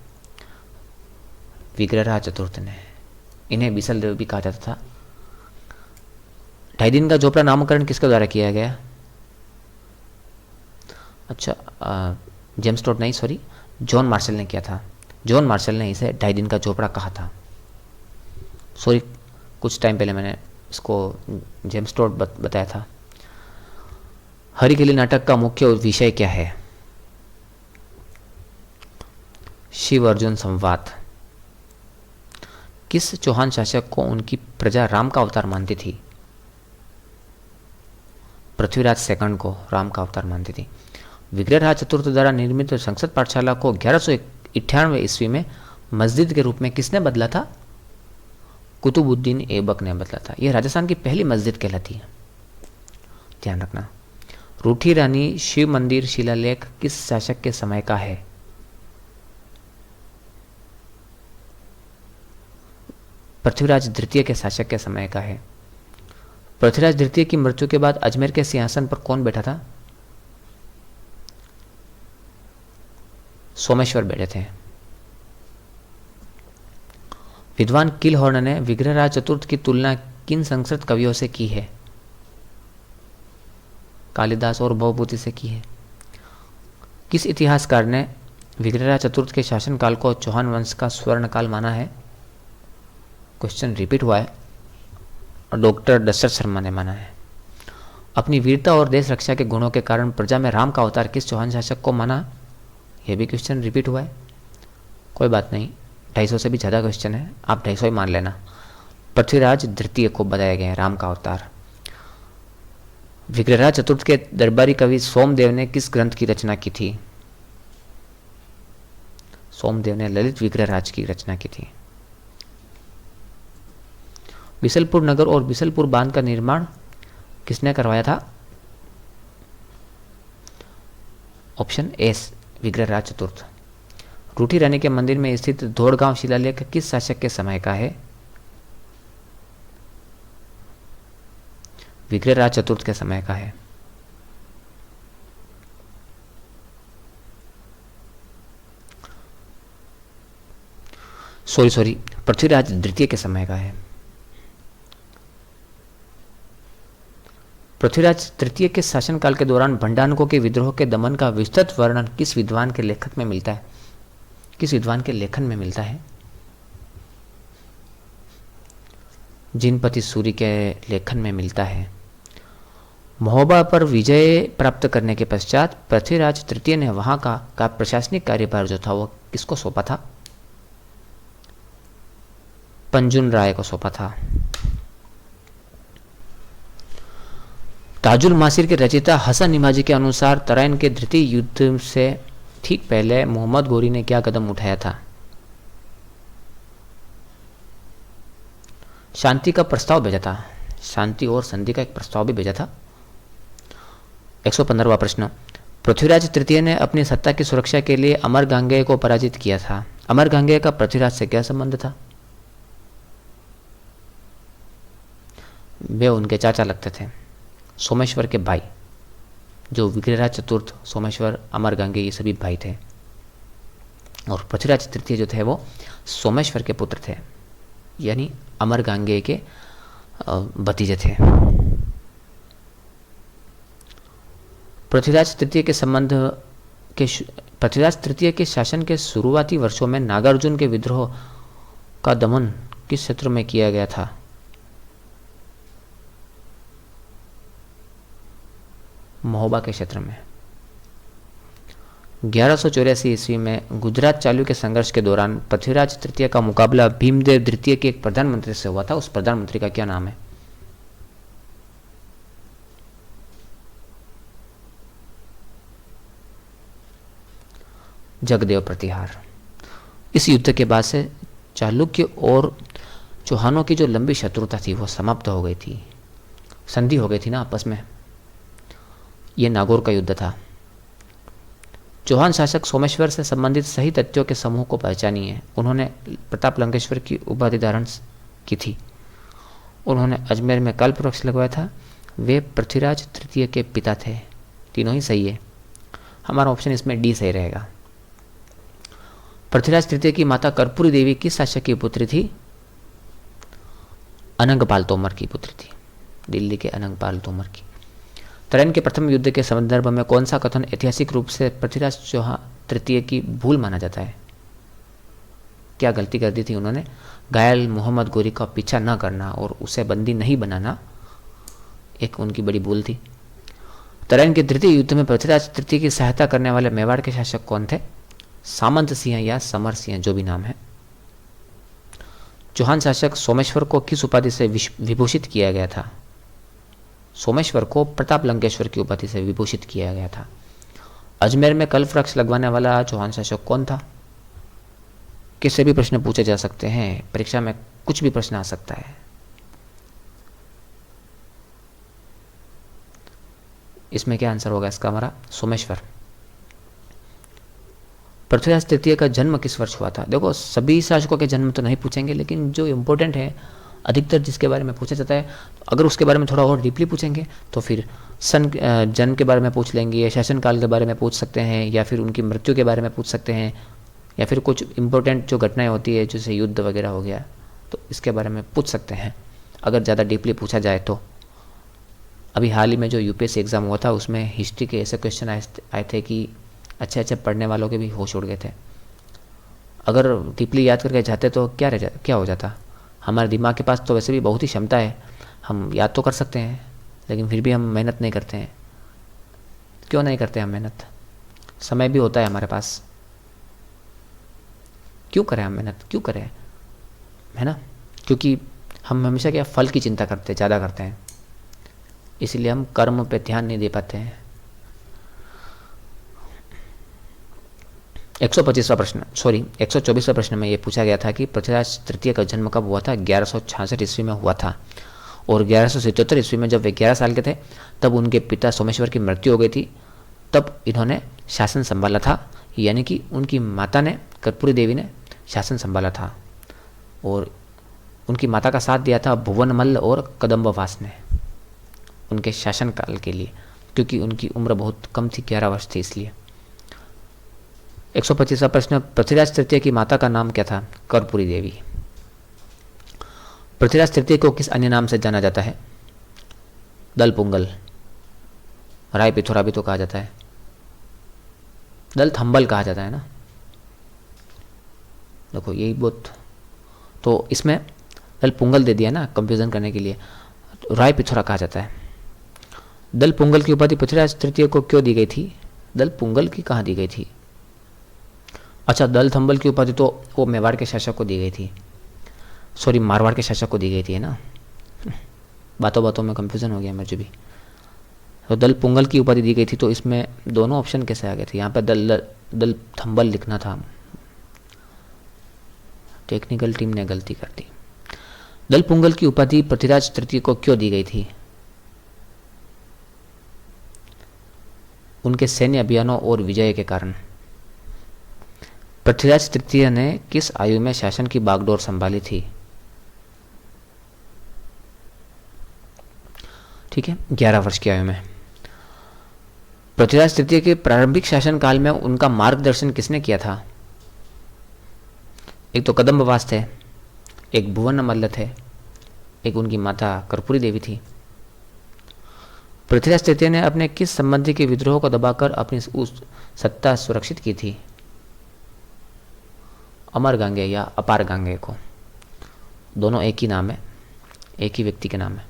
विग्रहराज चतुर्थ ने। इन्हें बिसलदेव भी कहा जाता था। 2.5 दिन का झोपड़ा नामकरण किसके द्वारा किया गया? अच्छा जेम्स टोड नहीं, सॉरी, जॉन मार्शल ने किया था। जॉन मार्शल ने इसे 2.5 दिन का झोपड़ा कहा था। सॉरी, कुछ टाइम पहले मैंने इसको जेम्स टोड बताया था। हरिकेली नाटक का मुख्य विषय क्या है? शिव अर्जुन संवाद। किस चौहान शासक को उनकी प्रजा राम का अवतार मानती थी? पृथ्वीराज सेकंड को राम का अवतार मानती थी। विग्रहराज चतुर्थ द्वारा निर्मित संस्कृत पाठशाला को 1198 ईस्वी में मस्जिद के रूप में किसने बदला था? कुतुबुद्दीन ऐबक ने बदला था। यह राजस्थान की पहली मस्जिद कहलाती है, ध्यान रखना। रूठी रानी शिव मंदिर शिलालेख किस शासक के समय का है? पृथ्वीराज द्वितीय के शासक के समय का है। पृथ्वीराज द्वितीय की मृत्यु के बाद अजमेर के सिंहासन पर कौन बैठा था? सोमेश्वर बैठे थे। विद्वान किलहॉर्न ने विग्रहराज चतुर्थ की तुलना किन संस्कृत कवियों से की है? कालिदास और भवभूति से की है। किस इतिहासकार ने विग्रहराज चतुर्थ के शासनकाल को चौहान वंश का स्वर्ण काल माना है? क्वेश्चन रिपीट हुआ है और डॉक्टर दशरथ शर्मा ने माना है। अपनी वीरता और देश रक्षा के गुणों के कारण प्रजा में राम का अवतार किस चौहान शासक को माना? यह भी क्वेश्चन रिपीट हुआ है। कोई बात नहीं, 250 से भी ज़्यादा क्वेश्चन है, आप 250 ही मान लेना। पृथ्वीराज द्वितीय को बताया गया है राम का अवतार। विग्रहराज चतुर्थ के दरबारी कवि सोमदेव ने किस ग्रंथ की रचना की थी? सोमदेव ने ललित विग्रहराज की रचना की थी। बिसलपुर नगर और बिसलपुर बांध का निर्माण किसने करवाया था? ऑप्शन ए विग्रहराज चतुर्थ। रूठी रानी के मंदिर में स्थित धोड़गांव शिलालेख किस शासक के समय का है? विग्रहराज चतुर्थ के समय का है। सॉरी, पृथ्वीराज द्वितीय के समय का है। पृथ्वीराज तृतीय के शासनकाल के दौरान भंडारकों के विद्रोह के दमन का विस्तृत वर्णन किस विद्वान के लेखक में मिलता है? किस विद्वान के लेखन में मिलता है? जिनपति सूरी के लेखन में मिलता है। महोबा पर विजय प्राप्त करने के पश्चात पृथ्वीराज तृतीय ने वहां का प्रशासनिक कार्यभार जो था वो किसको सौंपा था? पंजुन राय को सौंपा था। ताजुल मासिर के रचयिता हसन इमाजी के अनुसार तराइन के द्वितीय युद्ध से ठीक पहले मोहम्मद गोरी ने क्या कदम उठाया था? शांति का प्रस्ताव भेजा था। शांति और संधि का एक प्रस्ताव भी भेजा था। 115वां प्रश्न, पृथ्वीराज तृतीय ने अपनी सत्ता की सुरक्षा के लिए अमर गांगेय को पराजित किया था। अमर गांगेय का पृथ्वीराज से क्या संबंध था? वे उनके चाचा लगते थे, सोमेश्वर के भाई। जो विग्रहराज चतुर्थ, सोमेश्वर, अमर गांगेय ये सभी भाई थे और पृथ्वीराज तृतीय जो थे वो सोमेश्वर के पुत्र थे, यानी अमर गांगेय के भतीजे थे। पृथ्वीराज तृतीय के शासन के शुरुआती वर्षों में नागार्जुन के विद्रोह का दमन किस क्षेत्र में किया गया था? महोबा के क्षेत्र में। 1184 ईस्वी में गुजरात चालुक्य के संघर्ष के दौरान पृथ्वीराज तृतीय का मुकाबला भीमदेव द्वितीय के एक प्रधानमंत्री से हुआ था। उस प्रधानमंत्री का क्या नाम है? जगदेव प्रतिहार। इस युद्ध के बाद से चालुक्य और चौहानों की जो लंबी शत्रुता थी वो समाप्त हो गई थी, संधि हो गई थी ना आपस में। ये नागौर का युद्ध था। चौहान शासक सोमेश्वर से संबंधित सही तथ्यों के समूह को पहचानिए। उन्होंने प्रताप लंकेश्वर की उपाधि धारण की थी। उन्होंने अजमेर में कल्प वृक्ष लगवाया था। वे पृथ्वीराज तृतीय के पिता थे। तीनों ही सही है। हमारा ऑप्शन इसमें डी सही रहेगा। पृथ्वीराज तृतीय की माता कर्पूरी देवी किस शासक की पुत्री थी? अनंगपाल तोमर की पुत्री थी, दिल्ली के अनंगपाल तोमर की। तराइन के प्रथम युद्ध के संदर्भ में कौन सा कथन ऐतिहासिक रूप से पृथ्वीराज चौहान तृतीय की भूल माना जाता है? क्या गलती कर दी थी उन्होंने? घायल मोहम्मद गोरी का पीछा न करना और उसे बंदी नहीं बनाना एक उनकी बड़ी भूल थी। तराइन के तृतीय युद्ध में पृथ्वीराज तृतीय की सहायता करने वाले मेवाड़ के शासक कौन थे? सामंत सिंह या समर सिंह, जो भी नाम है। चौहान शासक सोमेश्वर को किस उपाधि से विभूषित किया गया था? सोमेश्वर को प्रताप लंकेश्वर की उपाधि से विभूषित किया गया था। अजमेर में कल्प वृक्ष लगवाने वाला चौहान शासक कौन था? किससे भी प्रश्न पूछे जा सकते हैं, परीक्षा में कुछ भी प्रश्न आ सकता है। इसमें क्या आंसर होगा इसका हमारा? सोमेश्वर। पृथ्वीराज तृतीय का जन्म किस वर्ष हुआ था? देखो, सभी शासकों के जन्म तो नहीं पूछेंगे, लेकिन जो इम्पोर्टेंट है, अधिकतर जिसके बारे में पूछा जाता है, अगर उसके बारे में थोड़ा और डीपली पूछेंगे तो फिर जन्म के बारे में पूछ लेंगे, या शासनकाल के बारे में पूछ सकते हैं, या फिर उनकी मृत्यु के बारे में पूछ सकते हैं, या फिर कुछ इम्पोर्टेंट जो घटनाएं होती है जैसे युद्ध वगैरह हो गया, तो इसके बारे में पूछ सकते हैं अगर ज़्यादा डीपली पूछा जाए तो। अभी हाल ही में जो यूपीएससी एग्ज़ाम हुआ था उसमें हिस्ट्री के ऐसे क्वेश्चन आए थे कि अच्छे अच्छे पढ़ने वालों के भी होश उड़ गए थे। अगर डीपली याद करके जाते तो क्या हो जाता। हमारे दिमाग के पास तो वैसे भी बहुत ही क्षमता है, हम याद तो कर सकते हैं, लेकिन फिर भी हम मेहनत नहीं करते हैं। क्यों नहीं करते हम मेहनत? समय भी होता है हमारे पास, क्यों करें हम मेहनत, क्यों करें, है ना? क्योंकि हम हमेशा क्या फल की चिंता करते हैं, ज़्यादा करते हैं, इसलिए हम कर्म पे ध्यान नहीं दे पाते हैं। 125वां प्रश्न, सॉरी 124वां प्रश्न में ये पूछा गया था कि पृथ्वीराज तृतीय का जन्म कब हुआ था? 1166 ईस्वी में हुआ था। और 1177 ईस्वी में जब वे 11 साल के थे तब उनके पिता सोमेश्वर की मृत्यु हो गई थी। तब इन्होंने शासन संभाला था, यानी कि उनकी माता ने, कर्पूरी देवी ने शासन संभाला था। और उनकी माता का साथ दिया था भुवनमल्ल और कदम्बवास ने उनके शासनकाल के लिए, क्योंकि उनकी उम्र बहुत कम थी, 11 वर्ष थी इसलिए। 125वां प्रश्न, पृथ्वीराज तृतीय की माता का नाम क्या था? कर्पूरी देवी। पृथ्वीराज तृतीय को किस अन्य नाम से जाना जाता है? दल पुंगल, राय पिथोरा भी तो कहा जाता है, दल थंबल कहा जाता है ना। देखो यही बहुत, तो इसमें दल पुंगल दे दिया ना कंफ्यूजन करने के लिए, तो राय पिथोरा कहा जाता है। दल पुंगल की उपाधि पृथ्वीराज तृतीय को क्यों दी गई थी? दल पुंगल की कहाँ दी गई थी? अच्छा, दल थंबल की उपाधि तो वो मेवाड़ के शासक को दी गई थी, सॉरी मारवाड़ के शासक को दी गई थी, है ना। बातों बातों में कंफ्यूजन हो गया मुझे भी। तो दल पुंगल की उपाधि दी गई थी, तो इसमें दोनों ऑप्शन कैसे आ गए थे? यहाँ पर दल थंबल लिखना था, टेक्निकल टीम ने गलती कर दी। दल पुंगल की उपाधि पृथ्वीराज तृतीय को क्यों दी गई थी? उनके सैन्य अभियानों और विजय के कारण। पृथ्वीराज तृतीय ने किस आयु में शासन की बागडोर संभाली थी? ठीक है, 11 वर्ष की आयु में। पृथ्वीराज तृतीय के प्रारंभिक शासन काल में उनका मार्गदर्शन किसने किया था? एक तो कदम्बवास थे, एक भुवनमल्ल थे, एक उनकी माता कर्पूरी देवी थी। पृथ्वीराज तृतीय ने अपने किस संबंधी के विद्रोह को दबाकर अपनी उस सत्ता सुरक्षित की थी? अमर गांगे या अपार गांगे को, दोनों एक ही नाम है, एक ही व्यक्ति के नाम है।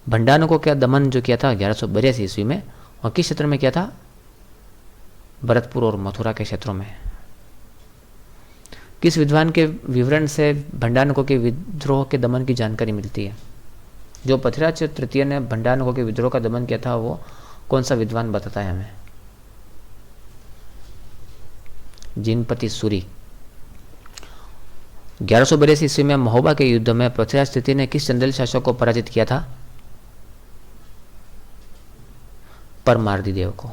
भंडारण को क्या दमन जो किया था 1182 ईस्वी में, और किस क्षेत्र में किया था? भरतपुर और मथुरा के क्षेत्रों में। किस विद्वान के विवरण से भंडारण के विद्रोह के दमन की जानकारी मिलती है? जो पृथ्वीराज तृतीय ने भंडारण के विद्रोह का दमन किया था वो कौन सा विद्वान बताता है हमें? जिनपति सूरी। 1182 ईस्वी में महोबा के युद्ध में पृथ्वीराज तृतीय ने किस चंदेल शासक को पराजित किया था? परमार्दी देव को।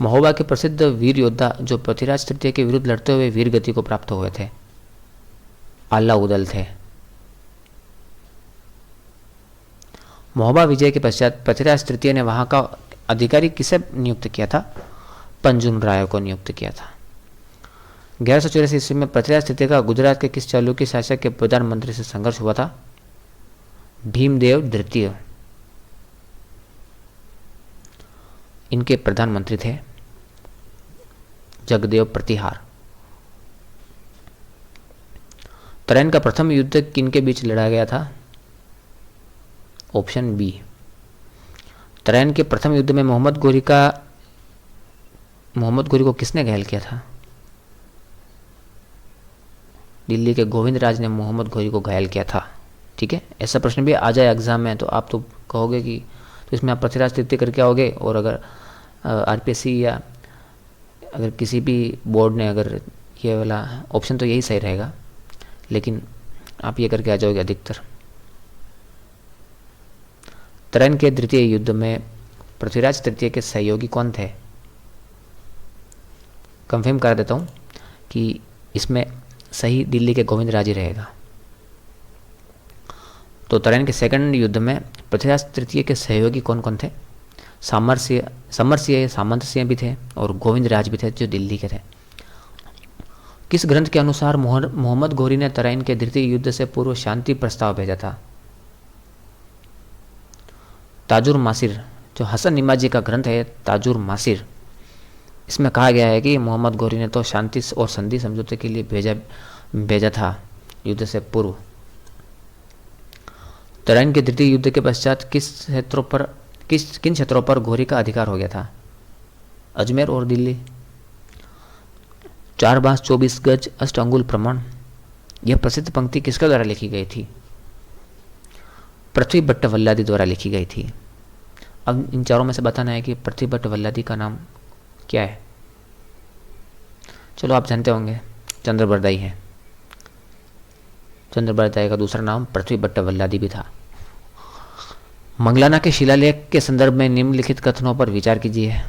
महोबा के प्रसिद्ध वीर योद्धा जो पृथ्वीराज तृतीय के विरुद्ध लड़ते हुए वीर गति को प्राप्त हुए थे, अलाउदल थे। महोबा विजय के पश्चात पृथ्वीराज तृतीय ने वहां का अधिकारी किसे नियुक्त किया था? पंजुन राय को नियुक्त किया था। 1184 ईस्वी में पृथ्वीराज तृतीय का गुजरात के किस चालुक्य शासक के प्रधानमंत्री से संघर्ष हुआ था? भीमदेव द्वितीय इनके प्रधानमंत्री थे। जगदेव प्रतिहार। तराइन का प्रथम युद्ध किनके बीच लड़ा गया था? Option B. तराइन के प्रथम युद्ध में मोहम्मद गोरी को किसने घायल किया था? दिल्ली के गोविंद राज ने मोहम्मद गोरी को घायल किया था। ठीक है, ऐसा प्रश्न भी आ जाए एग्जाम में तो आप तो कहोगे कि, तो इसमें आप पृथ्वीराज तृतीय करके आओगे, और अगर आरपीएससी या अगर किसी भी बोर्ड ने अगर ये वाला ऑप्शन तो यही सही रहेगा, लेकिन आप ये करके आ जाओगे अधिकतर। तराइन के द्वितीय युद्ध में पृथ्वीराज तृतीय के सहयोगी कौन थे? कंफर्म कर देता हूँ कि इसमें सही दिल्ली के गोविंद राज ही रहेगा। तो तराइन के सेकंड युद्ध में पृथ्वीराज तृतीय के सहयोगी कौन कौन थे? समर सिंह सामंत सिंह भी थे और गोविंद राज भी थे जो दिल्ली के थे। किस ग्रंथ के अनुसार मोहम्मद गोरी ने तराइन के द्वितीय युद्ध से पूर्व शांति प्रस्ताव भेजा था? ताजुर मासिर, जो हसन निमाजी का ग्रंथ है ताजुर मासिर, इसमें कहा गया है कि मोहम्मद गोरी ने तो शांति और संधि समझौते के लिए भेजा था युद्ध से पूर्व। तराइन के द्वितीय युद्ध के पश्चात किस क्षेत्रों पर किन क्षेत्रों पर घोरी का अधिकार हो गया था? अजमेर और दिल्ली। 4 बांस 24 गज अष्ट अंगुल प्रमाण, यह प्रसिद्ध पंक्ति किसके द्वारा लिखी गई थी? पृथ्वी भट्ट वल्लादी द्वारा लिखी गई थी। अब इन चारों में से बताना है कि पृथ्वी भट्ट वल्लादी का नाम क्या है। चलो आप जानते होंगे, चंद्रबरदाई है। चंद्रबरदाई का दूसरा नाम पृथ्वी भट्ट वल्लादी भी था। मंगलाना के शिलालेख के संदर्भ में निम्नलिखित कथनों पर विचार कीजिए।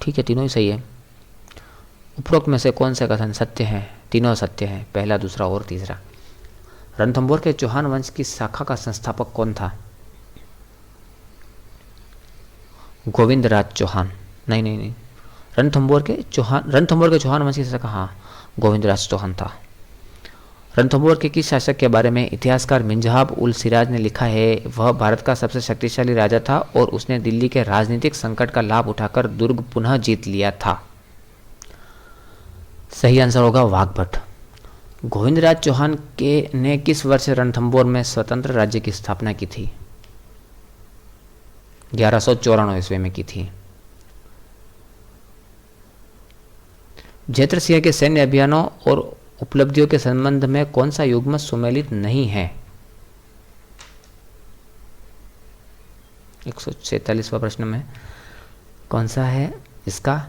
ठीक है, तीनों ही सही है। उपरोक्त में से कौन सा कथन सत्य है? तीनों सत्य हैं, पहला, दूसरा और तीसरा। रणथंभौर के चौहान वंश की शाखा का संस्थापक कौन था? गोविंदराज चौहान। नहीं, रणथंभौर के चौहान वंश की शाखा, हाँ, गोविंदराज चौहान था। रणथंभौर के किस शासक के बारे में इतिहासकार मिंजहाब उल सिराज ने लिखा है? वह भारत का सबसे शक्तिशाली राजा था और उसने दिल्ली के राजनीतिक संकट का लाभ उठाकर दुर्ग पुनः जीत लिया था। सही आंसर होगा वाघभट्ट। गोविंदराज चौहान ने किस वर्ष रणथंभौर में स्वतंत्र राज्य की स्थापना की थी? 1194 ईस्वी में की थी। जयद्रथ सिंह के सैन्य अभियानों और उपलब्धियों के संबंध में कौन सा युग्म सुमेलित नहीं है? 146वां प्रश्न में कौन सा है इसका?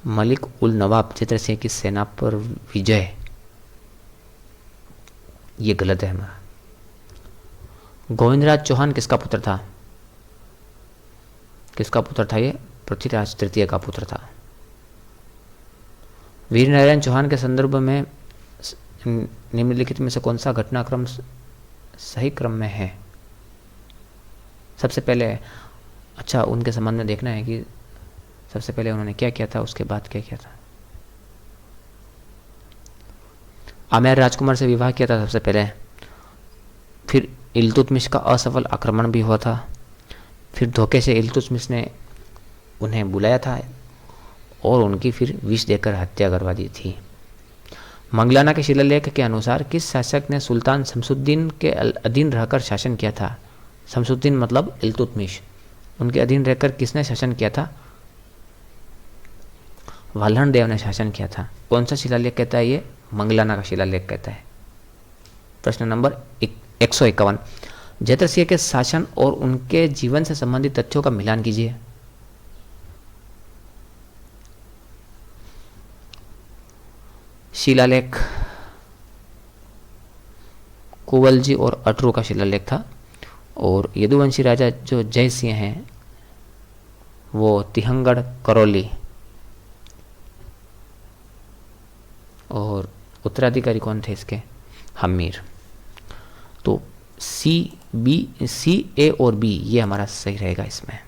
मलिक उल नवाब जयद्रथ सिंह की सेना पर विजय, ये गलत है हमारा। गोविंदराज चौहान किसका पुत्र था? किसका पुत्र था ये? पृथ्वीराज तृतीय का पुत्र था। वीर नारायण चौहान के संदर्भ में निम्नलिखित में से कौन सा घटनाक्रम सही क्रम में है? सबसे पहले, अच्छा, उनके संबंध में देखना है कि सबसे पहले उन्होंने क्या किया था, उसके बाद क्या किया था। आमेर राजकुमार से विवाह किया था सबसे पहले, फिर इल्तुतमिश का असफल आक्रमण भी हुआ था, फिर धोखे से इल्तुतमिश ने उन्हें बुलाया था और उनकी फिर विष देकर हत्या करवा दी थी। मंगलाना के शिलालेख के अनुसार किस शासक ने सुल्तान शमसुद्दीन के अधीन रहकर शासन किया था? शमसुद्दीन मतलब इल्तुतमिश, उनके अधीन रहकर किसने शासन किया था? वाल्हण देव ने शासन किया था। कौन सा शिलालेख कहता है ये? मंगलाना का शिलालेख कहता है। प्रश्न नंबर 151, जयद्रथ सिंह के शासन और उनके जीवन से संबंधित तथ्यों का मिलान कीजिए। शिलालेख कुंवल जी और अटरू का शिलालेख था, और यदुवंशी राजा जो जय सिंह हैं वो तिहंगढ़ करौली, और उत्तराधिकारी कौन थे इसके? हमीर। तो सी, ए और बी ये हमारा सही रहेगा इसमें।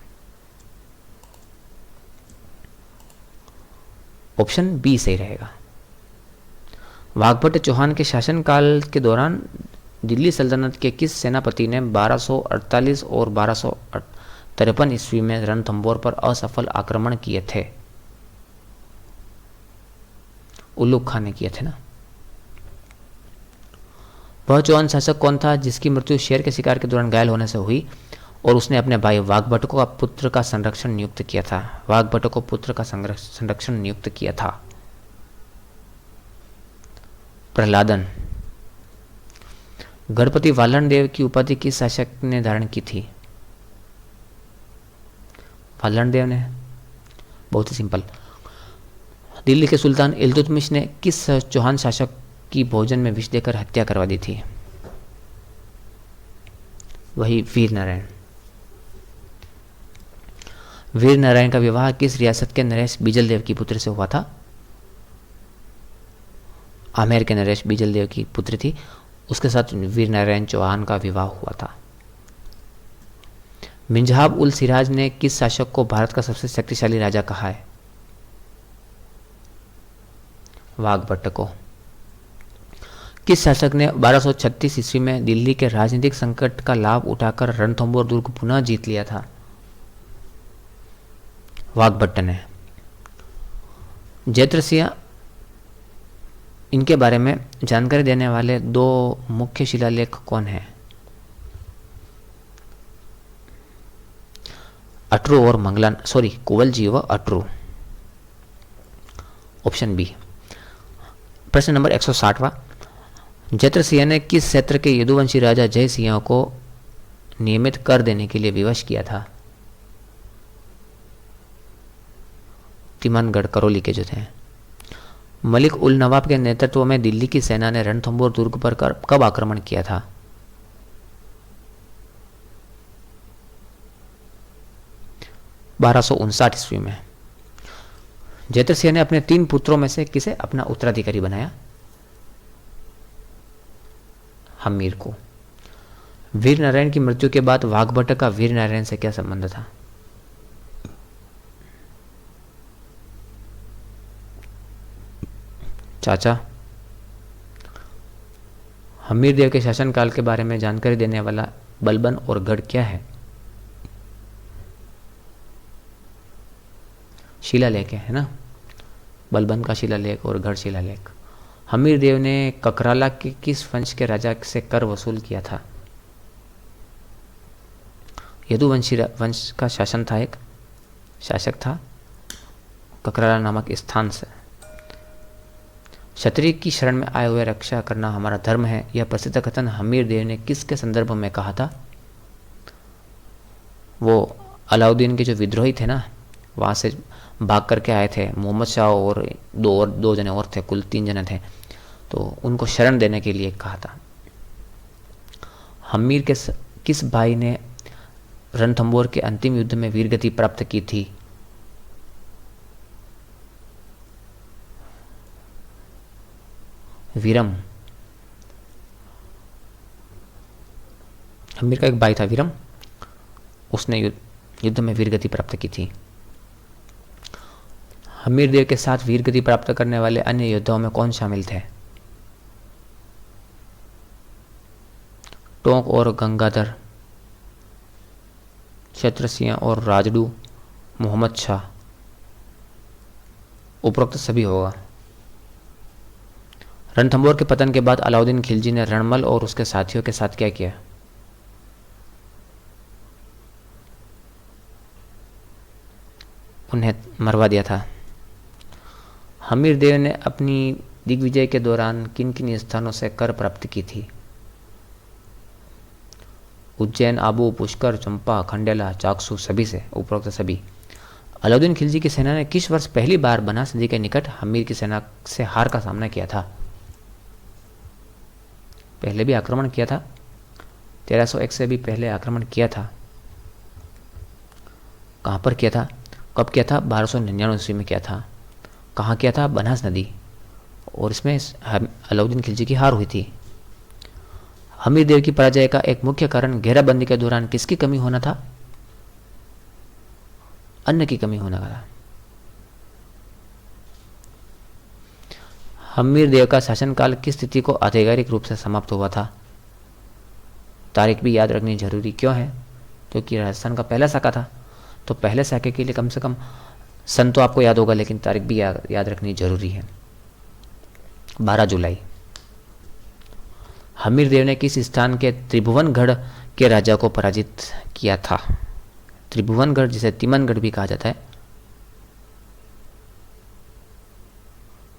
ऑप्शन बी सही रहेगा। वाघभट्ट चौहान के शासनकाल के दौरान दिल्ली सल्तनत के किस सेनापति ने 1248 और 1253 ईस्वी में रणथंभौर पर असफल आक्रमण किए थे? उल्लुक खान ने किए थे ना। वह चौहान शासक कौन था जिसकी मृत्यु शेर के शिकार के दौरान घायल होने से हुई और उसने अपने भाई वाघभट्ट को पुत्र का संरक्षण नियुक्त किया था? वाघभट्ट को पुत्र का संरक्षण नियुक्त किया था। प्रहलादन। गणपति वाल्हण देव की उपाधि किस शासक ने धारण की थी? वाल्हण देव ने। बहुत ही सिंपल। दिल्ली के सुल्तान इल्तुतमिश ने किस चौहान शासक की भोजन में विष देकर हत्या करवा दी थी? वही वीर नारायण। वीर नारायण का विवाह किस रियासत के नरेश बीजल देव की पुत्री से हुआ था? आमेर के नरेश बीजल देव की पुत्री थी, उसके साथ वीर नारायण चौहान का विवाह हुआ था। मिंजहाब उल सिराज ने किस शासक को भारत का सबसे शक्तिशाली राजा कहा है? वाघभट्ट को। किस शासक ने 1236 ईस्वी में दिल्ली के राजनीतिक संकट का लाभ उठाकर रणथंभौर दुर्ग पुनः जीत लिया था? वाघभट्ट ने। जयद्रथ सिंह इनके बारे में जानकारी देने वाले दो मुख्य शिलालेख कौन हैं? अटरू और मंगलान, सॉरी, कुवलजी व अटरू। Option B. प्रश्न नंबर 160वां, जत्र सिंह ने किस क्षेत्र के यदुवंशी राजा जय सिंह को नियमित कर देने के लिए विवश किया था? तिमनगढ़, करौली के जो थे। मलिक उल नवाब के नेतृत्व में दिल्ली की सेना ने रणथंभौर दुर्ग पर कब आक्रमण किया था? 1259 ईस्वी में। जयद्र सिंह ने अपने 3 पुत्रों में से किसे अपना उत्तराधिकारी बनाया? हमीर को। वीर नारायण की मृत्यु के बाद वाघभट्ट का वीर नारायण से क्या संबंध था? चाचा। हमीर देव के शासनकाल के बारे में जानकारी देने वाला बलबन और गढ़ क्या है? शिलालेख है ना, बलबन का शिलालेख और गढ़ शिलालेख। हमीर देव ने ककराला के किस वंश के राजा से कर वसूल किया था? यदुवंशी वंश का शासन था, एक शासक था ककराला नामक स्थान से। क्षत्रिय की शरण में आए हुए रक्षा करना हमारा धर्म है, यह प्रसिद्ध कथन हमीर देव ने किसके संदर्भ में कहा था? वो अलाउद्दीन के जो विद्रोही थे ना, वहाँ से भाग करके आए थे, मोहम्मद शाह और दो जने और थे, कुल 3 जने थे, तो उनको शरण देने के लिए कहा था। हमीर के किस भाई ने रणथंभौर के अंतिम युद्ध में वीरगति प्राप्त की थी? वीरम। हमीर का एक भाई था वीरम, उसने युद्ध में वीरगति प्राप्त की थी। हमीर देव के साथ वीरगति प्राप्त करने वाले अन्य योद्धाओं में कौन शामिल थे? टोंक और गंगाधर, क्षत्रसिंह और राजडू, मोहम्मद शाह। उपरोक्त सभी होगा। रणथंभौर के पतन के बाद अलाउद्दीन खिलजी ने रणमल और उसके साथियों के साथ क्या किया? उन्हें मरवा दिया था। हमीर देव ने अपनी दिग्विजय के दौरान किन किन स्थानों से कर प्राप्त की थी? उज्जैन, आबू, पुष्कर, चंपा, खंडेला, चाकसू, सभी से, उपरोक्त सभी। अलाउद्दीन खिलजी की सेना ने किस वर्ष पहली बार बनास नदी के निकट हमीर की सेना से हार का सामना किया था? पहले भी आक्रमण किया था, 1301 से भी पहले आक्रमण किया था। कहाँ पर किया था, कब किया था? 1299 ईस्वी में किया था। कहाँ किया था? बनास नदी, और इसमें अलाउद्दीन खिलजी की हार हुई थी। हमीर देव की पराजय का एक मुख्य कारण घेराबंदी के दौरान किसकी कमी होना था? अन्न की कमी होना था। हमीर देव का शासनकाल किस तिथि को आधिकारिक रूप से समाप्त हुआ था? तारीख भी याद रखनी जरूरी क्यों है? क्योंकि राजस्थान का पहला शाखा था, तो पहले शाखे के लिए कम से कम सन तो आपको याद होगा, लेकिन तारीख भी याद रखनी जरूरी है। 12 जुलाई। हमीर देव ने किस स्थान के त्रिभुवनगढ़ के राजा को पराजित किया था? त्रिभुवनगढ़, जिसे तिमनगढ़ भी कहा जाता है,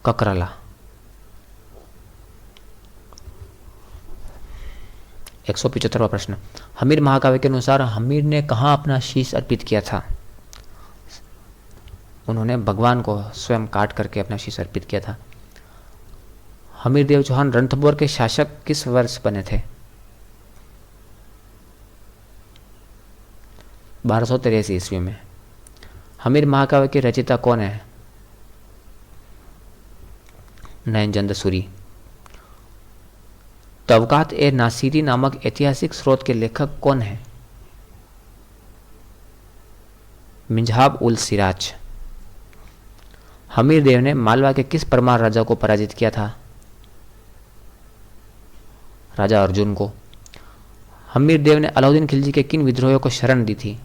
ककराला। 175वां प्रश्न, हमीर महाकाव्य के अनुसार हमीर ने कहाँ अपना शीश अर्पित किया था? उन्होंने भगवान को स्वयं काट करके अपना शीश अर्पित किया था। हमीर देव चौहान रणथंभौर के शासक किस वर्ष बने थे? 1283 ईस्वी में। हमीर महाकाव्य के रचयिता कौन है? नयनचंद सूरी। तवकात ए नासिरी नामक ऐतिहासिक स्रोत के लेखक कौन है? मिंजहाब उल सिराज। हमीर देव ने मालवा के किस परमार राजा को पराजित किया था? राजा अर्जुन को। हमीर देव ने अलाउद्दीन खिलजी के किन विद्रोहियों को शरण दी थी?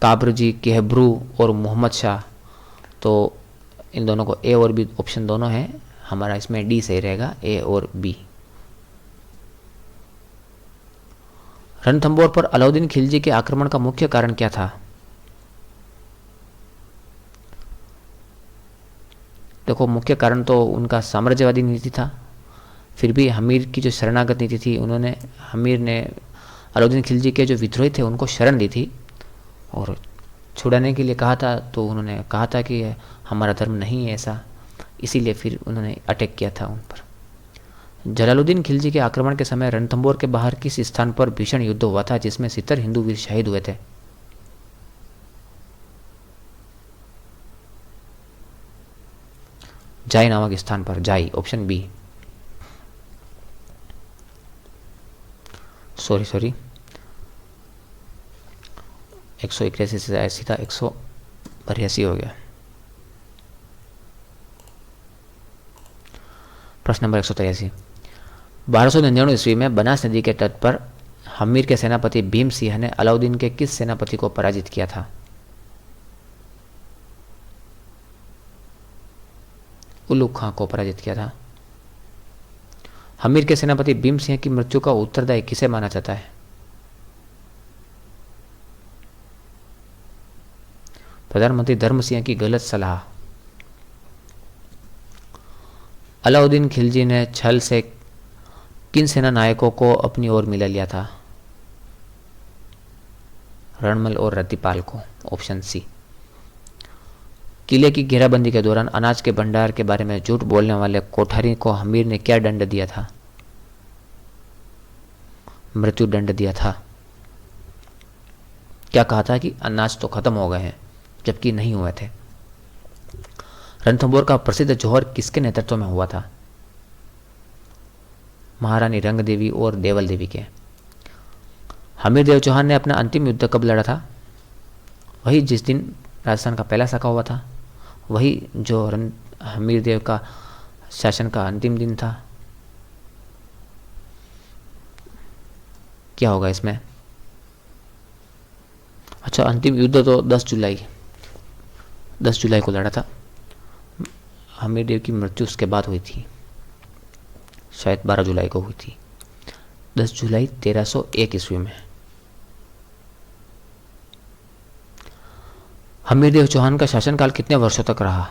काबरजी, केहब्रू और मोहम्मद शाह। तो इन दोनों को ए और बी ऑप्शन दोनों है, हमारा इसमें डी सही रहेगा, ए और बी। रणथंभौर पर अलाउद्दीन खिलजी के आक्रमण का मुख्य कारण क्या था? देखो, मुख्य कारण तो उनका साम्राज्यवादी नीति था। फिर भी हमीर की जो शरणागत नीति थी, उन्होंने हमीर ने अलाउद्दीन खिलजी के जो विद्रोही थे उनको शरण दी थी और छुड़ाने के लिए कहा था। तो उन्होंने कहा था कि हमारा धर्म नहीं है ऐसा, इसीलिए फिर उन्होंने अटैक किया था उन पर। जलालुद्दीन खिलजी के आक्रमण के समय रणथंभौर के बाहर किस स्थान पर भीषण युद्ध हुआ था जिसमें 70 हिंदू वीर शहीद हुए थे? जाई नामक स्थान पर, जाई, ऑप्शन बी। सॉरी 181 से सीधा 182 हो गया। प्रश्न नंबर 183, 1299 ईस्वी में बनास नदी के तट पर हमीर के सेनापति भीम सिंह ने अलाउद्दीन के किस सेनापति को पराजित किया था? उल्लू खां को पराजित किया था। हमीर के सेनापति भीम सिंह की मृत्यु का उत्तरदायी किसे माना जाता है? प्रधानमंत्री धर्म सिंह की गलत सलाह। अलाउद्दीन खिलजी ने छल से किन सेना नायकों को अपनी ओर मिला लिया था? रणमल और रतिपाल को, ऑप्शन सी। किले की घेराबंदी के दौरान अनाज के भंडार के बारे में झूठ बोलने वाले कोठारी को हमीर ने क्या दंड दिया था? मृत्यु दंड दिया था। क्या कहा था कि अनाज तो खत्म हो गए हैं, जबकि नहीं हुए थे। रणथंभौर का प्रसिद्ध जौहर किसके नेतृत्व में हुआ था? महारानी रंग देवी और देवल देवी के। हमीर देव चौहान ने अपना अंतिम युद्ध कब लड़ा था? वही जिस दिन राजस्थान का पहला साका हुआ था, वही जो हमीर देव का शासन का अंतिम दिन था। क्या होगा इसमें? अच्छा, अंतिम युद्ध तो 10 जुलाई को लड़ा था। हमीर देव की मृत्यु उसके बाद हुई थी, शायद 12 जुलाई को हुई थी। 10 जुलाई 1301 ईस्वी में। हमीर देव चौहान का शासनकाल कितने वर्षों तक रहा?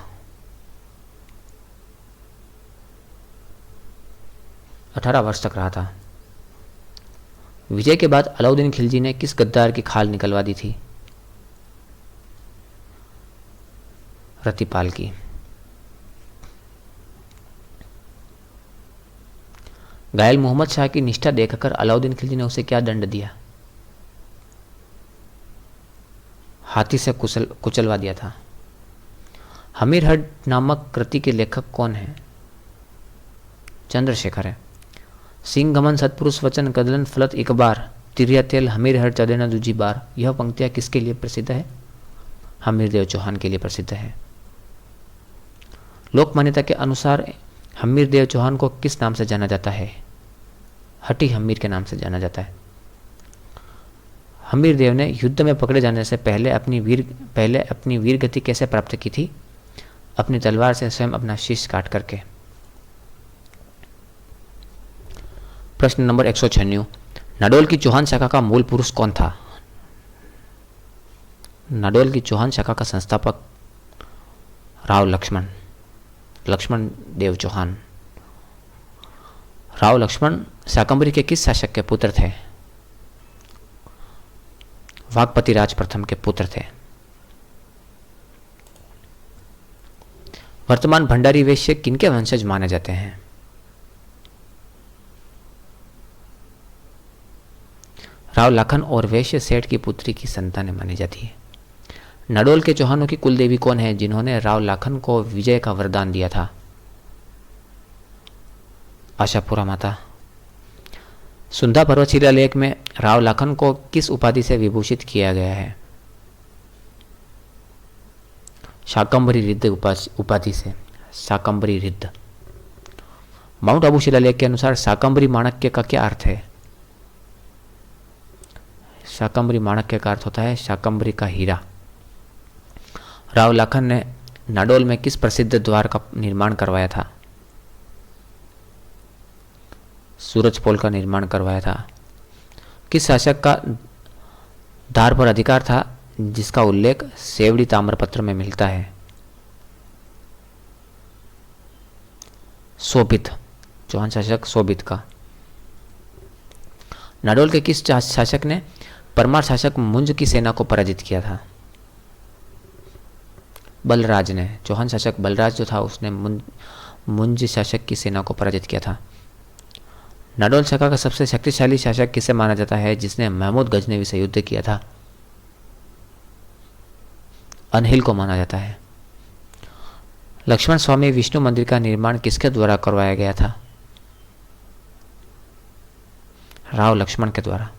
18 वर्ष तक रहा था। विजय के बाद अलाउद्दीन खिलजी ने किस गद्दार की खाल निकलवा दी थी? रतिपाल की। घायल मोहम्मद शाह की निष्ठा देखकर अलाउद्दीन खिलजी ने उसे क्या दंड दिया? हाथी से कुचलवा दिया था। हमीरहट नामक कृति के लेखक कौन है? चंद्रशेखर है। सिंह गमन सत्पुरुष वचन कदलन फलत एक बार, तिरिया तेल हमीरहट चदेना दूजी बार। यह पंक्तियां किसके लिए प्रसिद्ध है? हमीर देव चौहान के लिए प्रसिद्ध है। लोक मान्यता के अनुसार हमीर देव चौहान को किस नाम से जाना जाता है? हटी हमीर के नाम से जाना जाता है। हमीर देव ने युद्ध में पकड़े जाने से पहले अपनी वीर गति कैसे प्राप्त की थी? अपनी तलवार से स्वयं अपना शीश काट करके। प्रश्न नंबर 196, नाडोल की चौहान शाखा का मूल पुरुष कौन था? नाडोल की चौहान शाखा का संस्थापक राव लक्ष्मण देव चौहान। राव लक्ष्मण शाकंभरी के किस शासक के पुत्र थे? वाघपति राज प्रथम के पुत्र थे। वर्तमान भंडारी वैश्य किनके वंशज माने जाते हैं? राव लखन और वैश्य सेठ की पुत्री की संतान मानी जाती है। नाडोल के चौहानों की कुल देवी कौन है जिन्होंने राव लखन को विजय का वरदान दिया था? आशापुरा माता। सुंधा पर्वत शिलालेख में राव लखन को किस उपाधि से विभूषित किया गया है? शाकंभरी रिद्ध उपाधि से, शाकंभरी रिद्ध। माउंट आबू शिलालेख के अनुसार शाकंभरी माणक्य का क्या अर्थ है? शाकंभरी माणक्य का अर्थ होता है शाकंभरी का हीरा। राव लखन ने नाडोल में किस प्रसिद्ध द्वार का निर्माण करवाया था? सूरजपोल का निर्माण करवाया था। किस शासक का धार पर अधिकार था जिसका उल्लेख सेवड़ी ताम्रपत्र में मिलता है? शोभित, चौहान शासक शोभित का। नाडोल के किस शासक ने परमार शासक मुंज की सेना को पराजित किया था? बलराज ने। चौहान शासक बलराज जो था उसने मुंज शासक की सेना को पराजित किया था। नाडोल शाखा का सबसे शक्तिशाली शासक किसे माना जाता है जिसने महमूद गजनवी से युद्ध किया था? अनहिल को माना जाता है। लक्ष्मण स्वामी विष्णु मंदिर का निर्माण किसके द्वारा करवाया गया था? राव लक्ष्मण के द्वारा।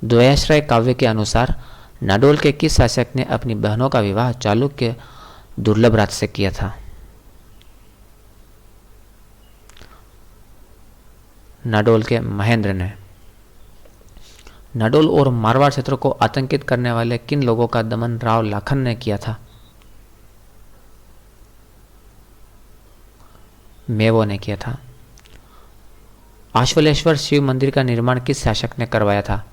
द्वयाश्रय काव्य के अनुसार नाडोल के किस शासक ने अपनी बहनों का विवाह चालुक्य दुर्लभ राज से किया था? नाडोल के महेंद्र ने। नाडोल और मारवाड़ क्षेत्र को आतंकित करने वाले किन लोगों का दमन राव लाखन ने किया था? मेवो ने किया था। आश्वलेश्वर शिव मंदिर का निर्माण किस शासक ने करवाया था?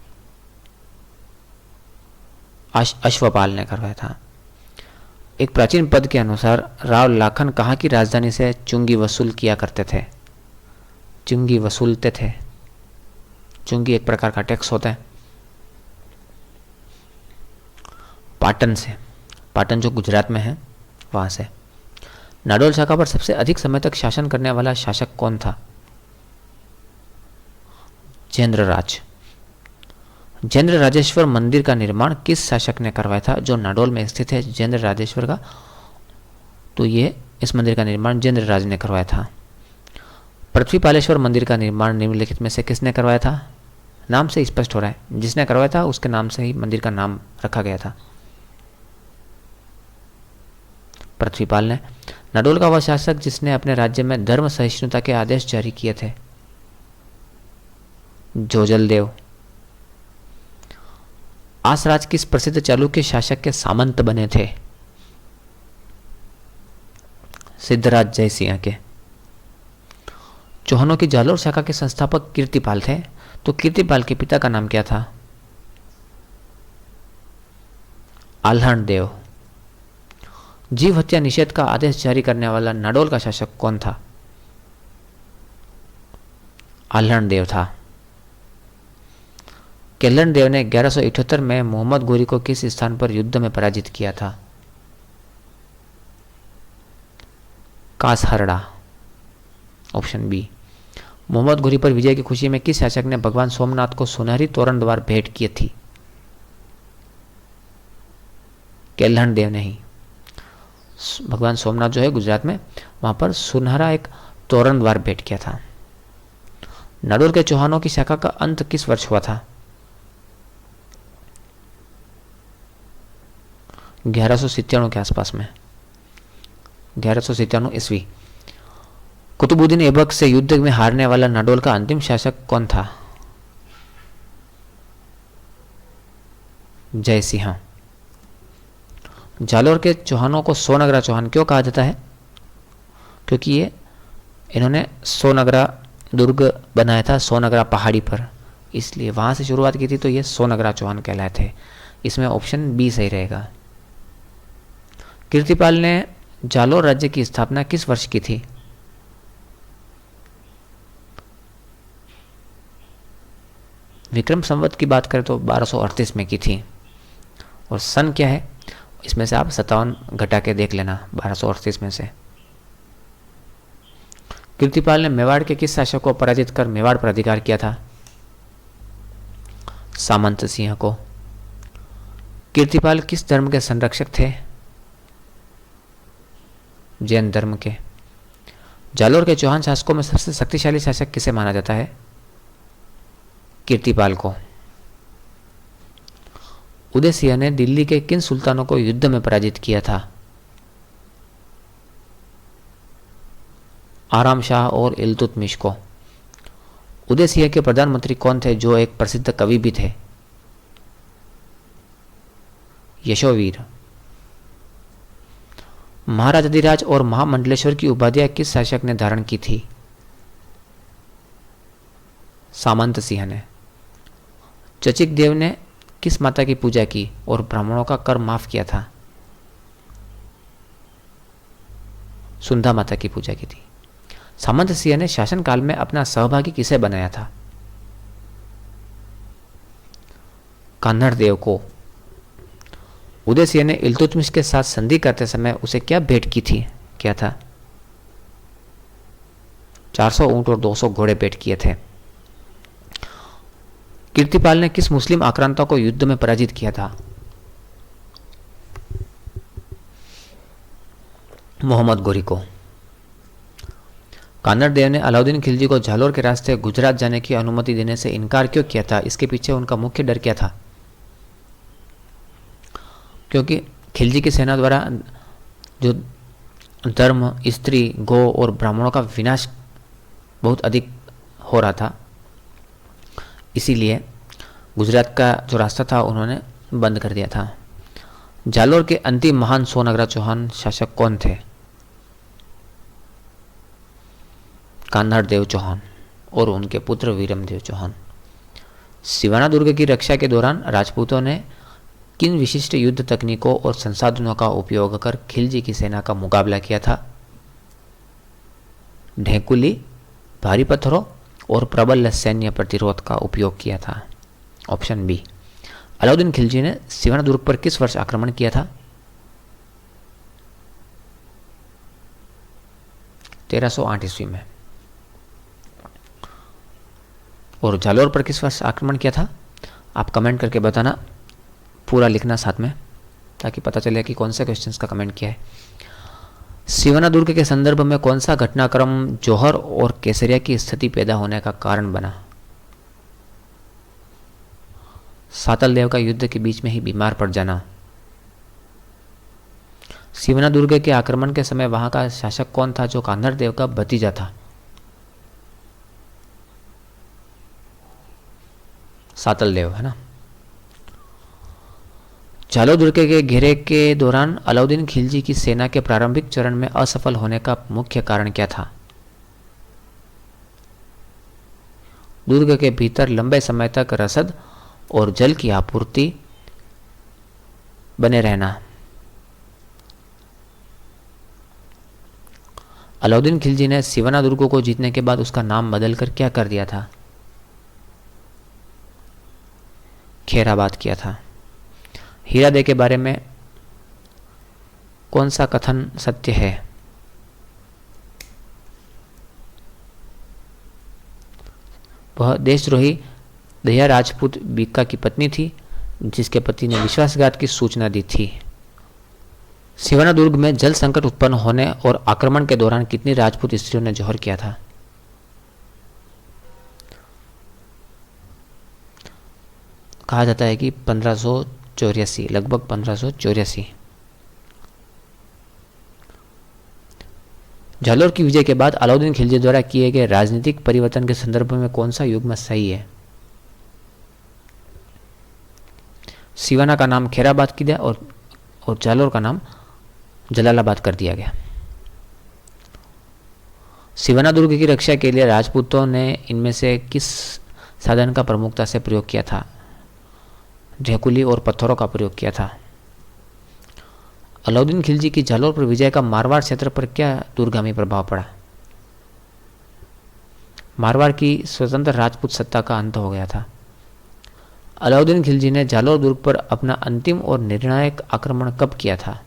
अश्वपाल ने करवाया था। एक प्राचीन पद के अनुसार राव लाखन कहाँ की राजधानी से चुंगी वसूल किया करते थे? चुंगी वसूलते थे। चुंगी एक प्रकार का टैक्स होता है। पाटन से। पाटन जो गुजरात में है वहां से। नाडोल शाखा पर सबसे अधिक समय तक शासन करने वाला शासक कौन था? जेंद्रराज। जेंद्र राजेश्वर मंदिर का निर्माण किस शासक ने करवाया था जो नाडोल में स्थित है जेंद्र राजेश्वर का? तो ये इस मंदिर का निर्माण जेंद्र राज ने करवाया था। पृथ्वीपालेश्वर मंदिर का निर्माण निम्नलिखित में से किसने करवाया था? नाम से स्पष्ट हो रहा है, जिसने करवाया था उसके नाम से ही मंदिर का नाम रखा गया था, पृथ्वीपाल ने। नाडोल का वह शासक जिसने अपने राज्य में धर्म सहिष्णुता के आदेश जारी किए थे? जोजल देव। आसराज किस प्रसिद्ध चालुक्य शासक के सामंत बने थे? सिद्धराज जयसिंह के। चौहानों की जालोर शाखा के संस्थापक कीर्तिपाल थे, तो कीर्तिपाल के पिता का नाम क्या था? आल्हण देव। जीव हत्या निषेध का आदेश जारी करने वाला नाडोल का शासक कौन था? आल्हण देव था। केल्लन देव ने 1178 में मोहम्मद गोरी को किस स्थान पर युद्ध में पराजित किया था? कासहरड़ा, ऑप्शन बी। मोहम्मद गोरी पर विजय की खुशी में किस शासक ने भगवान सोमनाथ को सुनहरी तोरण द्वार भेंट की थी? केल्हण देव ने ही। भगवान सोमनाथ जो है गुजरात में, वहां पर सुनहरा एक तोरण द्वार भेंट किया था। नाडोल के चौहानों की शाखा का अंत किस वर्ष हुआ था? 1197 के आसपास में, 1197 ईस्वी। कुतुबुद्दीन ऐबक से युद्ध में हारने वाला नाडोल का अंतिम शासक कौन था? जय सिंह। जालोर के चौहानों को सोनगरा चौहान क्यों कहा जाता है? क्योंकि इन्होंने सोनगरा दुर्ग बनाया था, सोनगरा पहाड़ी पर, इसलिए वहां से शुरुआत की थी, तो ये सोनगरा चौहान कहलाए थे। इसमें ऑप्शन बी सही रहेगा। कीर्तिपाल ने जालोर राज्य की स्थापना किस वर्ष की थी? विक्रम संवत की बात करें तो 1238 में की थी। और सन क्या है इसमें से आप 57 घटा के देख लेना 1238 में से। कीर्तिपाल ने मेवाड़ के किस शासक को पराजित कर मेवाड़ पर अधिकार किया था? सामंत सिंह को। कीर्तिपाल किस धर्म के संरक्षक थे? जैन धर्म के। जालोर के चौहान शासकों में सबसे शक्तिशाली शासक किसे माना जाता है? कीर्तिपाल को। उदय सिंह ने दिल्ली के किन सुल्तानों को युद्ध में पराजित किया था? आराम शाह और इल्तुतमिश को। उदय सिंह के प्रधानमंत्री कौन थे जो एक प्रसिद्ध कवि भी थे? यशोवीर। महाराजाधिराज और महामंडलेश्वर की उपाधियां किस शासक ने धारण की थी? सामंत सिंह ने। चचिक देव ने किस माता की पूजा की और ब्राह्मणों का कर माफ किया था? सुंधा माता की पूजा की थी। सामंत सिंह ने शासनकाल में अपना सहभागी किसे बनाया था? कान्हड़ देव को। उदय सिंह ने इल्तुतमिश के साथ संधि करते समय उसे क्या भेंट की थी? क्या था? 400 ऊंट और 200 घोड़े भेंट किए थे। कीर्तिपाल ने किस मुस्लिम आक्रांता को युद्ध में पराजित किया था? मोहम्मद गोरी को। कान्हड़ देव ने अलाउद्दीन खिलजी को जालोर के रास्ते गुजरात जाने की अनुमति देने से इनकार क्यों किया था? इसके पीछे उनका मुख्य डर क्या था? क्योंकि खिलजी की सेना द्वारा जो धर्म, स्त्री, गौ और ब्राह्मणों का विनाश बहुत अधिक हो रहा था, इसीलिए गुजरात का जो रास्ता था उन्होंने बंद कर दिया था। जालोर के अंतिम महान सोनगरा चौहान शासक कौन थे? कान्हड़ देव चौहान और उनके पुत्र वीरमदेव चौहान। सिवाना दुर्ग की रक्षा के दौरान राजपूतों ने किन विशिष्ट युद्ध तकनीकों और संसाधनों का उपयोग कर खिलजी की सेना का मुकाबला किया था? ढेकुली, भारी पत्थरों और प्रबल सैन्य प्रतिरोध का उपयोग किया था। Option B. अलाउद्दीन खिलजी ने सिवाना दुर्ग पर किस वर्ष आक्रमण किया था? 1308 ईस्वी में। और जालोर पर किस वर्ष आक्रमण किया था? आप कमेंट करके बताना, पूरा लिखना साथ में, ताकि पता चले कि कौन से क्वेश्चंस का कमेंट किया है। सिवाना दुर्ग के संदर्भ में कौन सा घटनाक्रम जौहर और केसरिया की स्थिति पैदा होने का कारण बना? सातल देव का युद्ध के बीच में ही बीमार पड़ जाना। सिवाना दुर्ग के आक्रमण के समय वहां का शासक कौन था जो कान्हड़ देव का भतीजा था? सातल देव, है ना। जालोर दुर्ग के घेरे के दौरान अलाउद्दीन खिलजी की सेना के प्रारंभिक चरण में असफल होने का मुख्य कारण क्या था? दुर्ग के भीतर लंबे समय तक रसद और जल की आपूर्ति बने रहना। अलाउद्दीन खिलजी ने सिवाना दुर्ग को जीतने के बाद उसका नाम बदलकर क्या कर दिया था? खैराबाद किया था। हीरादे के बारे में कौन सा कथन सत्य है? वह देशद्रोही दहिया राजपूत बीका की पत्नी थी, जिसके पति ने विश्वासघात की सूचना दी थी। सिवाना दुर्ग में जल संकट उत्पन्न होने और आक्रमण के दौरान कितनी राजपूत स्त्रियों ने जौहर किया था? कहा जाता है कि 1584, लगभग 1584। जालोर की विजय के बाद अलाउद्दीन खिलजी द्वारा किए गए राजनीतिक परिवर्तन के संदर्भ में कौन सा युग्म सही है? सिवाना का नाम खैराबाद किया गया और जालोर का नाम जलालाबाद कर दिया गया। सिवाना दुर्ग की रक्षा के लिए राजपूतों ने इनमें से किस साधन का प्रमुखता से प्रयोग किया था? ढेकुली और पत्थरों का प्रयोग किया था। अलाउद्दीन खिलजी की जालोर पर विजय का मारवाड़ क्षेत्र पर क्या दूरगामी प्रभाव पड़ा? मारवाड़ की स्वतंत्र राजपूत सत्ता का अंत हो गया था। अलाउद्दीन खिलजी ने जालोर दुर्ग पर अपना अंतिम और निर्णायक आक्रमण कब किया था?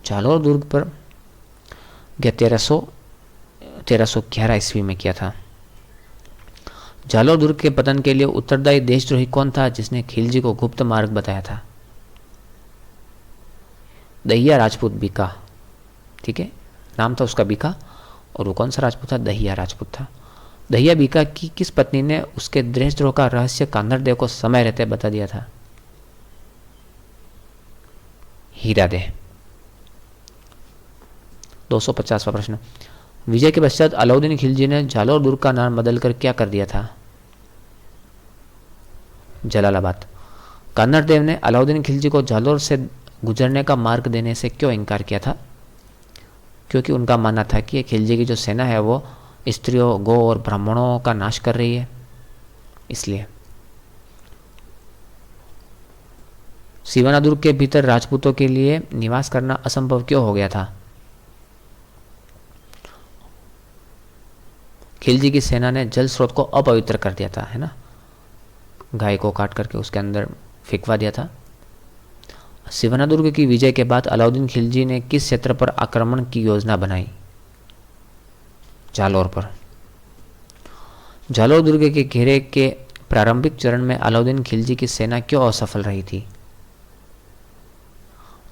जालोर दुर्ग पर 1311 ईस्वी में किया था। जालोर दुर्ग के पतन के लिए उत्तरदायी देशद्रोही कौन था जिसने खिलजी को गुप्त मार्ग बताया था? दहिया राजपूत बीका। ठीक है, नाम था उसका बीका, और वो कौन सा राजपूत था? दहिया राजपूत था। दहिया बीका की किस पत्नी ने उसके देशद्रोह का रहस्य कान्हड़ देव को समय रहते बता दिया था? हीरादे। 250वां प्रश्न। विजय के पश्चात अलाउद्दीन खिलजी ने जालोर दुर्ग का नाम बदलकर क्या कर दिया था? जलालाबाद। कान्हड़ देव ने अलाउद्दीन खिलजी को जालोर से गुजरने का मार्ग देने से क्यों इनकार किया था? क्योंकि उनका मानना था कि खिलजी की जो सेना है वो स्त्रियों, गौ और ब्राह्मणों का नाश कर रही है, इसलिए। सिवानादुर्ग के भीतर राजपूतों के लिए निवास करना असंभव क्यों हो गया था? खिलजी की सेना ने जल स्रोत को अपवित्र कर दिया था, है ना, गाय को काट करके उसके अंदर फेंकवा दिया था। सिवानादुर्ग की विजय के बाद अलाउद्दीन खिलजी ने किस क्षेत्र पर आक्रमण की योजना बनाई? जालौर पर। जालौर दुर्ग के घेरे के प्रारंभिक चरण में अलाउद्दीन खिलजी की सेना क्यों असफल रही थी?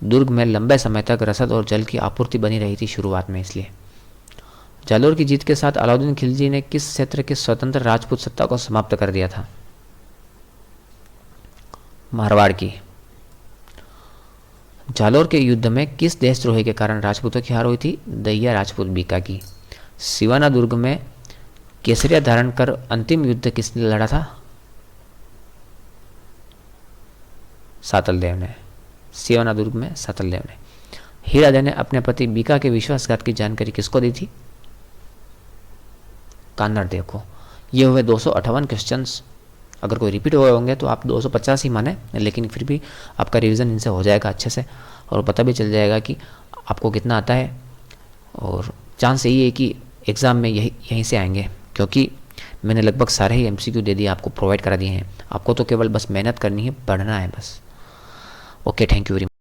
दुर्ग में लंबे समय तक रसद और जल की आपूर्ति बनी रही थी शुरुआत में, इसलिए। जालौर की जीत के साथ अलाउद्दीन खिलजी ने किस क्षेत्र की स्वतंत्र राजपूत सत्ता को समाप्त कर दिया था? मारवाड़ की। जालौर के युद्ध में किस देशद्रोही के कारण राजपूतों की हार हुई थी? दैया राजपूत बीका की। सिवानादुर्ग में केसरिया धारण कर अंतिम युद्ध किसने लड़ा था? सातलदेव ने। सिवानादुर्ग में सातलदेव ने। हीरादेव ने अपने पति बीका के विश्वासघात की जानकारी किसको दी थी? कान्हड़देव को। ये हुए 258 क्वेश्चंस। अगर कोई रिपीट हुए होंगे तो आप 250 ही माने, लेकिन फिर भी आपका रिवीजन इनसे हो जाएगा अच्छे से और पता भी चल जाएगा कि आपको कितना आता है। और चांस यही है कि एग्ज़ाम में यहीं से आएंगे, क्योंकि मैंने लगभग सारे ही एमसीक्यू दे दिए, आपको प्रोवाइड करा दिए हैं। आपको तो केवल बस मेहनत करनी है, पढ़ना है बस। Okay, thank you very much.